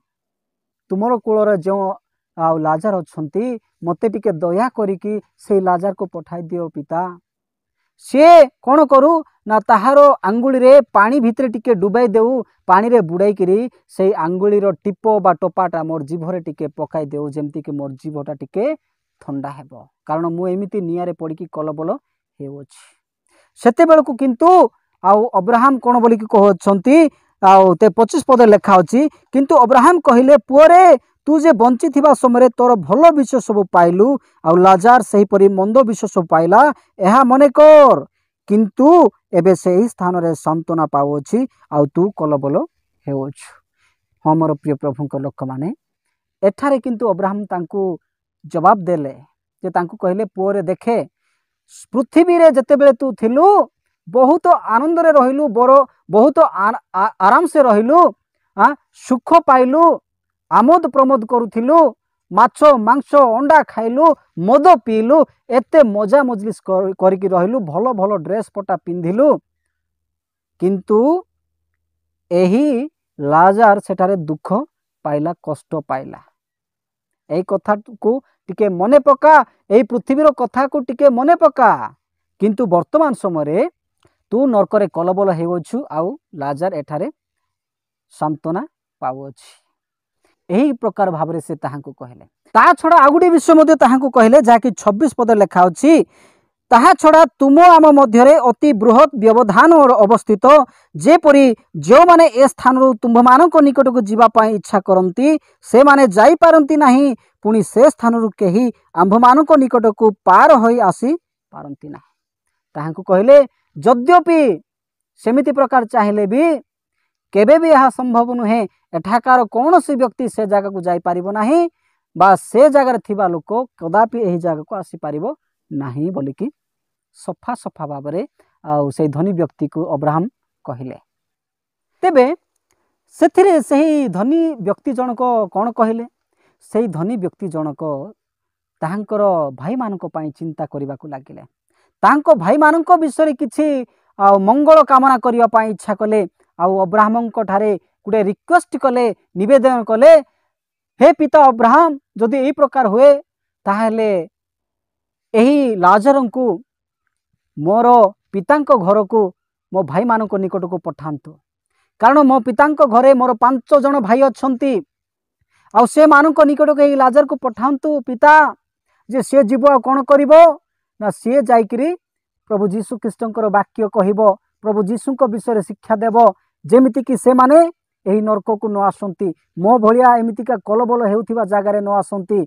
तुमर कूलर जो लाजार अच्छी मते टिके दया करिकी से लाजार को पठाई दियो पिता। सी कौन करू ना ताहार आंगुली रे पानी भितर टिके डुबाई देऊ पानी रे बुड़ाई करी से आंगुलीर टिप बा टोपाटा मोर जीभरे टिके पकाई देऊ जेमती कि मोर जीभटा टिके ठंडा हेबो कारण मु एमिति नियारे पड़िकी कलबल हेउछि। सेते बेलकु किंतु आउ अब्राहम कौन बोलिकी कहउछंती आउ ते 25 पद लेखा अछि किंतु अब्राहम कहिले पुअरे तू जे बंची थिबा समय तोर भल विषय सब पाइलु आउ लाजार सही परी मंद विषय सब पाइला एहा मने कर किंतु एबे सही स्थान रे सांत्वना पाउछि आउ तू कलबल हेउछु। हाँ मोर प्रिय प्रभुंक लोक माने एठारे किंतु अब्राहम तांकु जवाब देले जे तांकु कहले पुअरे देखे पृथ्वी रे जते बेले तू थिलु बहुत आनंद रे रहिलु बहुत आराम से रहिलु सुख पाइलु आमोद प्रमोद करुथिलु माछ मांस अंडा खाइलु मद पीलु एते मजा मजलिस करिकी रहिलु भल भल ड्रेस पटा पिंधिलु किंतु एही लाजार सेठारे दुख पाइला कष्ट पाइला। एई कथा को टिके मने पका एई पृथ्वीर कथा को टिके मने पका किंतु वर्तमान समय तू नरकरे कलबल हेउछु आउ लाजार एठारे सांत्वना पाउछि एही प्रकार भाव से ताहांको कहले। ता छड़ा आ गुटे विषय मध्य ताहांको कहले जाकि 26 पद लेखा अछि ताहा छड़ा तुम आम मध्य अति बृहत व्यवधान अवस्थित जेपरी जो माने ए स्थान रु तुम्भ मानक निकट को जीवा पाई इच्छा करंती से माने जाई पारंती नाही पुनी से स्थान रु केही आंभ मानक निकट को पार होई आसी पारंती नाही। ताहांको कहले यद्यपि सेमिति प्रकार चाहिले भी केबे भी यह संभव नुहे एठाकार कौन सी व्यक्ति से जगह को जाई पारिबो नाही बा से जगह थिबा लोक कदापि एही जगह को आसी पारिबो नाही बोलिकी सफा सफा भाव रे आउ से धनी व्यक्ति को अब्राहम कहले। तेबे सेथिरे सही धनी व्यक्ति जनक कौन कहले सही धनी व्यक्ति जनक ताहांकर भाई मानक पई चिंता करबा को लागिले ताहांको भाई मानक विषय किछि मंगल कामना करबा पई इच्छा कले आउ अब्राहम ठारे गुटे रिक्वेस्ट कले निवेदन कले हे पिता अब्राहम जदि एई प्रकार हुए ताहले एही लाजर को मोर पितांक घर को मो भाई मानक निकट को पठांतु कारण मो पितांक घरे मोर 5 जन भाई अच्छंती आउ से मानक निकट को एही लाजर को पठांतु पिता जे से जीव कौन करिवो ना सी जाइकरी प्रभु जीशु ख्रीष्टंकर वाक्य कहबो प्रभु जीशुंक विषय शिक्षा देव जेमिति कि से माने एही नरक को न आसंती मो भलिया एमितिका कलबल हेउथिबा जगारे न आसंती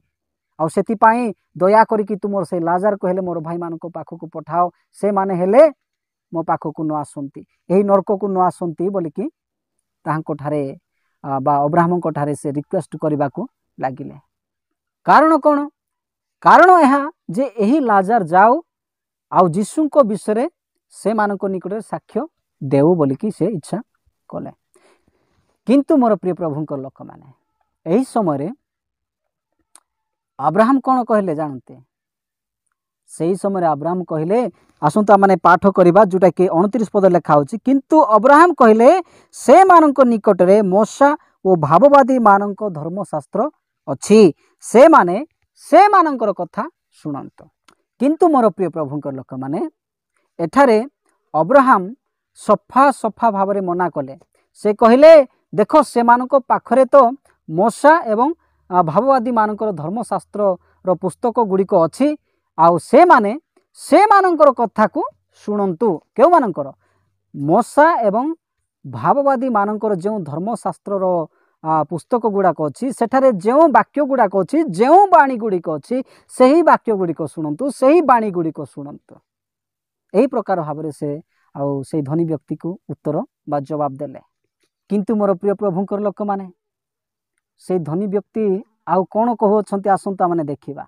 आउ सेति पाई दया करिकी तुमर से लाजार कहले मोर भाई मानक पाखो को पठाओ से माने हेले मो पाखो को न आसंती एही नरक को न आसंती बोलिकी ताहांको ठारे बा अब्राहम को ठारे से रिक्वेस्ट करबा को लागिले। कारण कोन कारण एहा जे एही लाजार जाओ आउ जीशुंक विषय से मानक निकट साक्ष्य देउ बोलिकी से इच्छा कले किंतु मोर प्रिय प्रभुंकर लोक माने एही समय अब्राहम कौन कहले जानते सही समय अब्राहम कहले आसंता माने पाठ करिबा जोटा कि 29 पद लेखा होछि किंतु अब्राहम कहले से मानक निकट रे मोशा ओ भाववादी मानक धर्मशास्त्र अछि से मानकर कथा सुनंत किंतु मोर प्रिय प्रभुंकर लोक माने एठारे अब्राहम सफा सफा भाव रे मना कले से कहले देख से मानक पाखरे तो मोशा एवं भाववादी मानकर धर्मशास्त्र रो पुस्तक गुड़िक अच्छी आउ से मानकर कथा को शुणु क्यों मानकर मोशा एवं भाववादी मानकर जो धर्मशास्त्र रो पुस्तक गुड़ाक अच्छी सेठारे जो वाक्य गुड़ाक अच्छी जो बाणी गुड़िक अच्छी से ही वाक्य गुड़िक शुणु से ही बाणी गुड़िक शुणु यही प्रकार भाव से आउ से धनी व्यक्ति को उत्तर बा जवाब देले किंतु मोर प्रिय प्रभुंकर लोक माने से धनी व्यक्ति आउ कौन कहउछंती आसंता माने देखिबा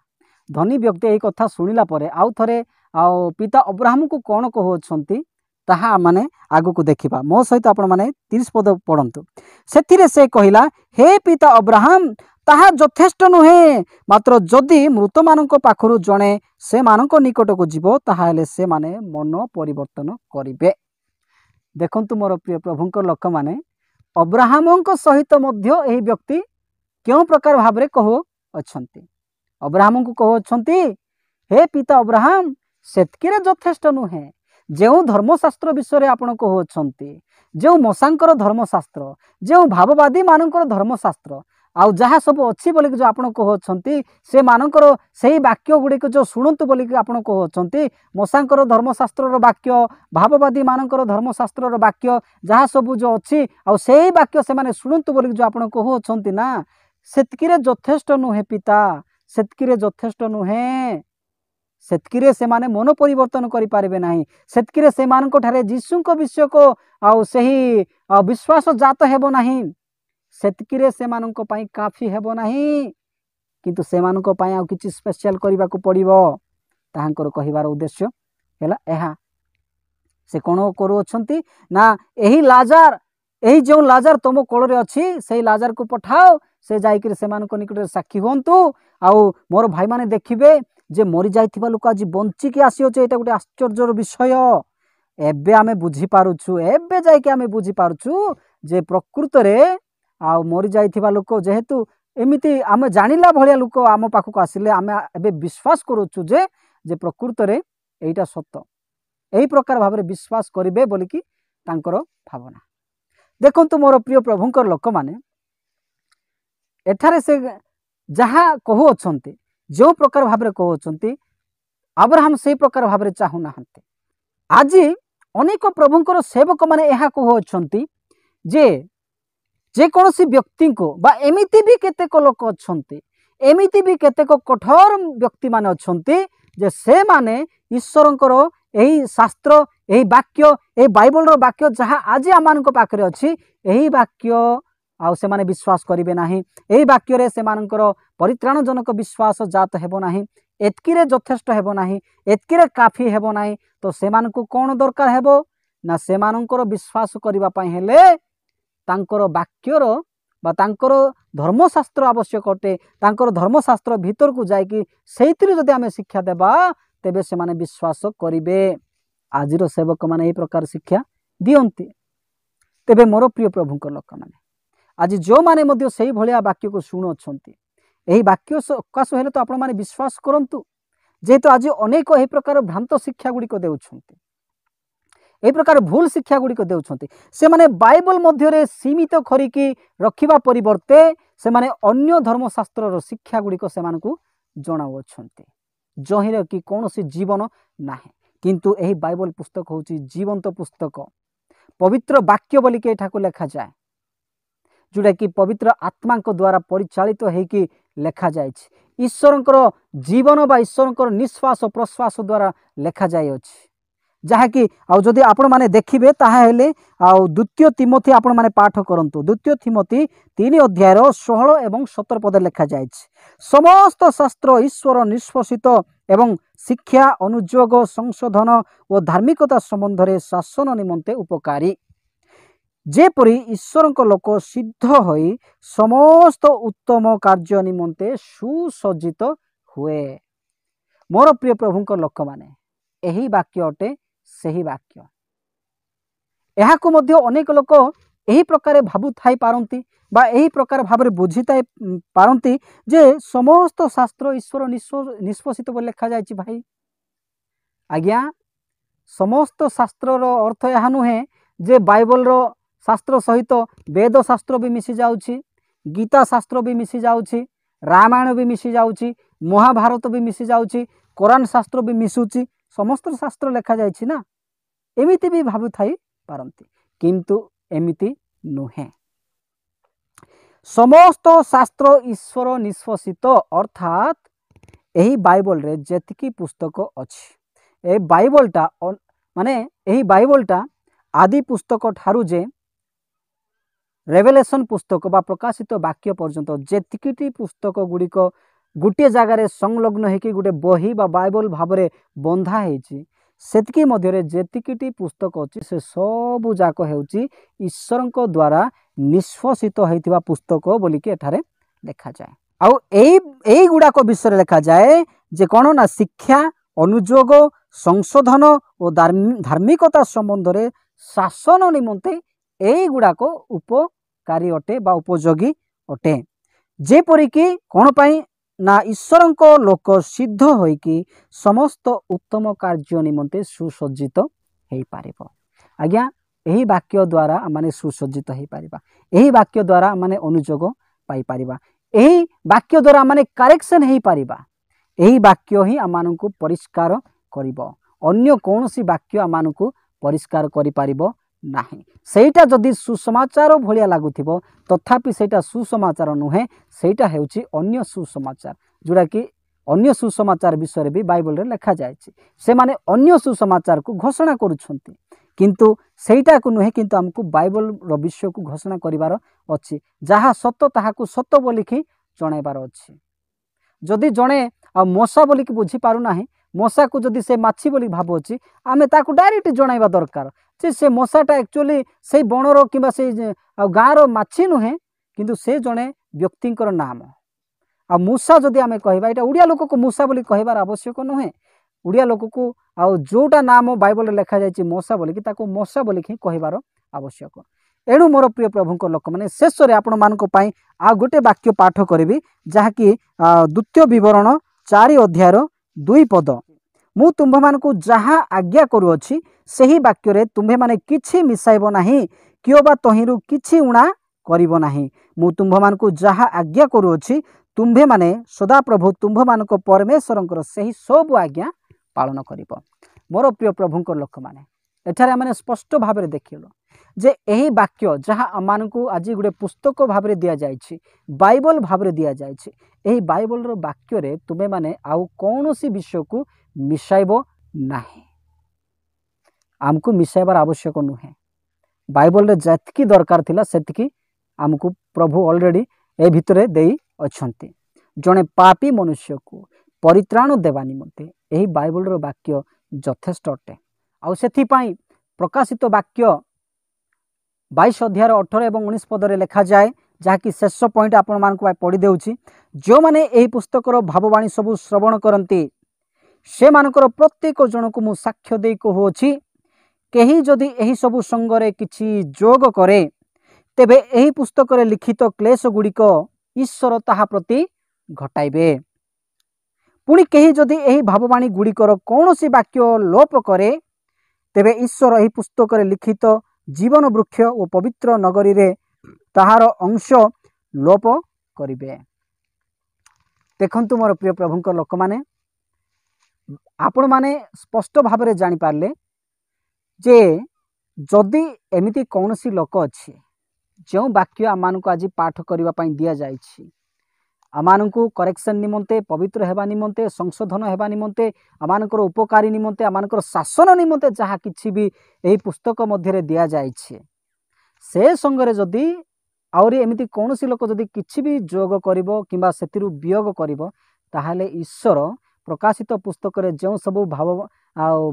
धनी व्यक्ति यही कथा शुणिला परे आउ थरे आउ पिता अब्राहम को कौन कहउछंती ताहा माने आगु को देखिबा। मो सहित आपण माने 30 पद पढ़ंतु। सेथिरे से कहिला, हे पिता अब्राहम, ताहा यथेष्ट नुहे, मात्र जदि मृत मानक पाखरु जणे से मानक निकट को जीव ताहाले से माने मन परिवर्तन करिवे। देखंतु मोर प्रिय प्रभुंकर लोक माने अब्राहमक सहित मध्य एही व्यक्ति क्यों प्रकार भाबरे कहु अछंती। अब्राहम को कहु अछंती, हे पिता अब्राहम, सेतकिरे यथेष्ट नुहे। जो धर्मशास्त्र विषय आपण कहते, जो मशांकर धर्मशास्त्र, जो भाववादी मानकर धर्मशास्त्र आउ जहाँ सब अच्छी बोलिक जो आपण कहते से मानकर से वाक्य गुड़िक जो शुणुतु बोलिक आपण कहते, मशांकर धर्मशास्त्र वाक्य, भाववादी मानकर धर्मशास्त्र वाक्य जहाँ सब जो अच्छी आउ से वाक्य से माने शुणुतु बोलिक जो आपण कहते ना, सेतकिरे यथेष्ट नुहे पिता, सेतकिरे यथेष्ट नुहे। सेतकिरे से माने मन परिवर्तन करि पारिबे नाही। सेतकिरे से मानक ठारे जीशुंक विषय को आउ सही विश्वास जात हेबो नाही। सेतकिरे से मानक पई काफी हेबो नाही, किंतु से मानक पई आउ किछि स्पेशल करिबा को पड़िबो। ताहांकर कहिबार उद्देश्य हैला एहा। से कोन करू अछंती ना, एही लाजार, एही जो लाजार तुम कोल रे अछि सेही लाजार को पठाओ, से जाइकिर से मानक निकट साक्षी होंतु आउ मोर भाई माने देखिबे जे मरी जाइथिबा लोक आज बंचिकी आसीओचे। एटा गोटे आश्चर्यर विषय। एबे आमे बुझी पारुछु, एबे जाइके आमे बुझी पारुछु जे प्रकृत रे आ मरी जाइथिबा लोक जेहेतु एमिति आमे जानिला भलिया लोक आम पाखक आसिले आमे एबे विश्वास करूछु जे प्रकृत रे एटा सत्य। एही प्रकार भाबरे विश्वास करिवे बोलिकी तांकर भावना। देखंतु मोर प्रिय प्रभुंकर लोक माने एठारे से जहाँ कहू अछंती, जो प्रकार भाव कहते अब्राहम से प्रकार भाव चाहू ना। आज अनेक प्रभुंकर सेवक माने यह कहते जे जेकोसी व्यक्ति को बा एमिति भी केतेक लोक अछंती, एमिति भी केतेक कठोर व्यक्ति माने अछंती जे से माने ईश्वरंकर एही शास्त्र, एही वाक्य, एही बाइबल रो वाक्य जहाँ आज आमानक पाखरे अछि, एही वाक्य आउ से माने विश्वास करिवे नाही। एही वाक्य रे से मानकर परित्राणजनक विश्वास जात हेबो नाही। एतकिरे यथेष्ट हेबो नाही, एतकिरे काफी हेबो नाही। तो से मानकु कोन दरकार हेबो ना, से मानकर विश्वास करिबा पई हेले तांकर वाक्यर बा तांकर धर्मशास्त्र आवश्यक अटे। तांकर धर्मशास्त्र भीतर को जाइकी सेइतिरे जदि आमे शिक्षा देबा तेबे से माने विश्वास करिवे। आजिर सेवक माने एही प्रकार शिक्षा दियंती। तेबे मोर प्रिय प्रभुंकर लोक माने आज जो माने मध्य सही भलिया वाक्य को शुणु अछंती, एही वाक्य सकाश हेले तो आपण माने विश्वास करंतु। जेहेतु आज अनेक एही प्रकार भ्रांत शिक्षा गुड़िक देउछंती, एही प्रकार भूल शिक्षा गुड़िक देउछंती। से माने बाइबल मध्य रे सीमित करिकी रखिबा परिवर्ते से माने अन्य धर्मशास्त्र रो शिक्षा गुड़िक से मानकु जणाउ अछंती, जहिरे कि कोनोसी जीवन नाही। किंतु एही बाइबल पुस्तक होची जीवंत पुस्तक, पवित्र वाक्य बोली के एठाको लेखा जाए, जोटा कि पवित्र आत्मा द्वारा परिचालित होइकी लेखा जाए। ईश्वरंकर जीवन बा ईश्वरंकर निश्वास प्रश्वास द्वारा लेखा जाए अछि, जहाँकि आउ जदि आपण माने देखिबे ताहा हेले आउ द्वितीय तिमोथी आपण माने पाठ करंतु। द्वितीय तिमोथी 3 अध्याय 16 एवं 17 पद लेखा जाए, समस्त शास्त्र ईश्वर निष्पसित एवं शिक्षा अनुयोग संशोधन और धार्मिकता संबंध रे शासन निमंते उपकारी, जेपरी ईश्वरंक लोक सिद्ध होई समस्त उत्तम कार्य निमंते सुसज्जित हुए। मोर प्रिय प्रभुंक लोक माने एही वाक्य अटे सही वाक्य। एहाकु मध्य अनेक लोक एही प्रकार भाबु थाई पारंती बा एही प्रकार भाबरे बुझी थाई पारंती जे समस्त शास्त्र ईश्वर निष्पसित बोली लेखा जायछि। भाई आज्ञा, समस्त शास्त्र रो अर्थ यह नुहे जे बाइबल रो शास्त्र सहित वेद शास्त्र भी मिसी जाउछि, गीता शास्त्र भी मिसी जाउछि, रामायण भी मिसी जाउछि, महाभारत भी मिसी जाउछि, कुरान शास्त्र भी मिसुछि। समस्त शास्त्र लेखा जाइछि ना, एमिति भी भाबु थाई पारंती, किंतु एमिति नुहे। समस्त शास्त्र ईश्वर निष्पसित अर्थात एही बाइबल रे जेतिकी पुस्तक अछि, ए बाइबलटा माने एही बाइबलटा आदि पुस्तक ठारू जे रेवेलेशन पुस्तक बा प्रकाशित वाक्य पर्यंत जेतिकी पुस्तक गुड़िक गोटे जगार संलग्न होकर गोटे बही बा बाइबल भाव में बंधा होती सेतकी मध्य जेतिकी पुस्तक अच्छी से सबू जाक होची ईश्वर द्वारा निष्पसित होता पुस्तक बोलिकी एठारे देखा जाए। आउ एई गुड़ाक विषय लिखा जाए जे कौन ना शिक्षा अनुयोग संशोधन और धार्मिकता संबंध में शासन निमंते एई गुड़ाक उपकारी अटे बा उपयोगी अटे। जेपरिकी कौन पाई ना ईश्वर लोक सिद्ध होइकी समस्त उत्तम कार्य निमंते सुसज्जित हो पारिबो। आज्ञा यही वाक्य द्वारा माने सुसज्जित हो पारिबा, यही वाक्य द्वारा माने अनुयोग पाई पारिबा, यही वाक्य द्वारा माने करेक्शन हो पारिबा, यही वाक्य ही आमानकु परिष्कार करिबो। अन्य कौनसी वाक्य आमानकु परिष्कार करि पारिबो नाही। सेटा जदि सुसमाचार भलिया लागुथिबो तथापि सेटा सुसमाचार नुहे, सेटा हेउची अन्य सुसमाचार जोड़ा कि अन्य सुसमाचार विषय भी बाइबल रे लिखा जायछि। से माने अन्य सुसमाचार को घोषणा करुछंती किंतु सेटा को नुहे, किंतु हमको बाइबल रो विषय को घोषणा करिवार अछि। जहा सत्य ताहाकु सत्य बोलिकी जणाइबार अछि। जदि जणे आ मशा बोलिकी बुझी पारु नाही, मशा को जदि से माछी बोली भाबुछि आमे ताकु डायरेक्ट जणाइबा दरकार जे से मशाटा एक्चुअली से बणर किंबा से गाँर माछी नुहे, किंतु से जणे व्यक्तिंकर नाम। आ मूसा जदि आमे कहबा एटा उड़िया लोक को मूसा बोली कहबार आवश्यक नुहे, उड़िया लोक को आ जोटा नाम बाइबल रे लिखा जायछि मशा बोलिकी ताकु मशा बोलिकी कहबार आवश्यक। एणु मोर प्रिय प्रभुंक लोक माने शेष रे आपण मानक पई आ गोटे वाक्य पाठ करिवि जहाँकि द्वितीय विवरण 4 अध्यायर 2 पद। मु तुम्भ मानकु जहाँ आज्ञा करूअछि सही वाक्य रे तुम्भे माने किछि मिसाइबो नाही, किओबा तहिरु किछि उणा करिबो नाही। मु तुम्भ मानकु जहाँ आज्ञा करूअछि तुम्भे माने सदा प्रभु तुम्भ मानक परमेश्वरंकर सही सब आज्ञा पालन करिबो। मोर प्रिय प्रभुंक लोक माने एठारे माने स्पष्ट भाव में देखिलो जे यही वाक्य जहाँ आमानकु आज गोटे पुस्तक भाव में दिया जायछि, बाइबल भाव में दिया जायछि, यही बाइबल रो वाक्य रे तुमे माने आउ कौनसी विषय को मिसाइबो नाही। आमको मिसाइबार आवश्यक नुहे। बाइबल रे जतकी दरकार थिला सेतकी आमको प्रभु ऑलरेडी ए भितरे देई अछंती। जणे पापी मनुष्य को परित्राण देवा निमंते यही बाइबल रो वाक्य यथेष्ट अटे। आउ सेथि पई प्रकाशित वाक्य 22 अध्याय 18 एवं 19 पद रे लिखा जाए जहाँकि शेष पॉइंट आपण मानक पढ़ी देउछि। जो माने एही पुस्तकर भाववाणी सबु श्रवण करंती से मानकर प्रत्येक जन को मु साक्ष्य दे कहूछि, केही जदि एही सबु संगरे किछि जोग करे तेबे एही पुस्तक रे लिखित क्लेश गुड़िक ईश्वर ताहा प्रति घटाइबे। पुणी केही जदि एही भाववाणी गुड़िकर कौनसी वाक्य लोप करे तेबे ईश्वर एही पुस्तक रे लिखित जीवन वृक्ष और पवित्र नगरी रे ताहार अंश लोप करिबे। देखंतु मोर प्रिय प्रभुंक लोक माने आपण माने स्पष्ट भाव में जानी पारले जे जदि एमिति कौनसी लोक अछि जो वाक्य आमानकु आज पाठ करिवा पई दिया जायछि, आमानकु करेक्शन निमंते पवित्र हेबा निमंते संशोधन हेबा निमंते आमानकर उपकारी निमंते आमानकर शासन निमंते जहाँ किछि भी एही पुस्तक मध्य रे दिया जायछि से संगरे जदि आउरी एमिति कौनसी लोक जदि किछि भी जोग करिवो किंबा सेतिरु वियोग करिवो ताहाले ईश्वर प्रकाशित पुस्तक रे जो सब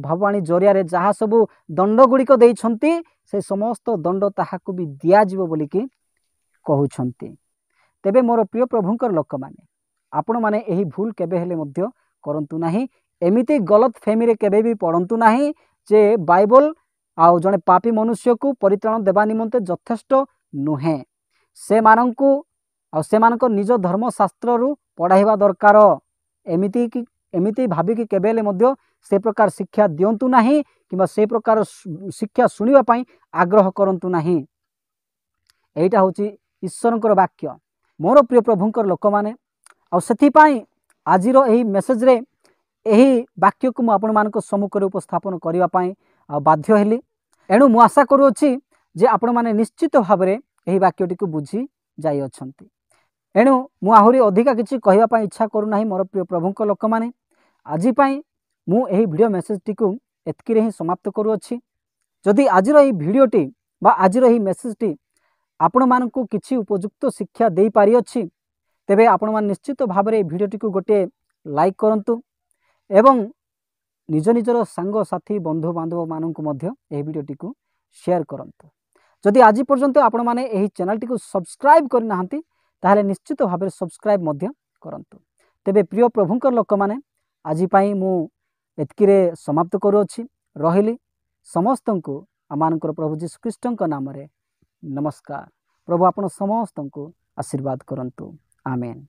भाववाणी जरिया रे जहाँ सब दंड गुड़िक देइछंती से समस्त दंड ताहाकु भी दिया जिवो बोलिकी कहउछंती। तेबे मोर प्रिय प्रभुंकर लोक माने आपण माने एही भूल केबे हेले मध्य करंतु नाही, एमिति गलत फेमी रे केबे भी पढ़ंतु नाही जे बाइबल आउ जने पापी मनुष्य को परित्राण देवा निमंते यथेष्ट नुहे। से मानंकु आउ से मानक निज धर्मशास्त्र रु पढ़ाइबा दरकार। एमिति भाबिकी केबे हेले मध्य से प्रकार शिक्षा दियंतु नाही किंबा से प्रकार शिक्षा सुनिबा पई आग्रह करंतु नाही। एटा होची ईश्वरंकर वाक्य। मोर प्रिय प्रभुंकर लोक माने आ सेथि पई आजिर एही मेसेज रे एही वाक्य को मु आपण मानक सम्मुख रे उपस्थापन करिवा पई बाध्य हेली। एणु मु आशा करूछि जे आपण माने निश्चित भाव रे एही वाक्यटी को बुझी जाई अछंती। एणु मु आहुरी अधिका किछि कहिवा पई इच्छा करू नाही। मोर प्रिय प्रभुंकर लोक माने आजि पई मु एही वीडियो मेसेज टी को एतकी रे ही समाप्त करूछि। जदि आजिर एही वीडियोटी बा आजिर एही मेसेज टी आपण मानकु किछि उपयुक्त शिक्षा देई पारि अछि तेबे आपण निश्चित भाव में भिडटी को गोटे लाइक करंतु एवं निज निजर सांग साथी बंधु बांधव मानक भिडटी को शेयर करंतु। जदि आज पर्यंत आपण माने एही चैनल टी को सब्सक्राइब करना ताहले निश्चित भाव में सब्सक्राइब करंतु। तेबे प्रिय प्रभुंकर लोक माने आज पाई मु एतकिरे समाप्त करूछि। रहिली समस्त को आमानकर प्रभु जीशु ख्रीष्ट नाम रे नमस्कार। प्रभु आपण समस्त को आशीर्वाद करंतु। आमेन।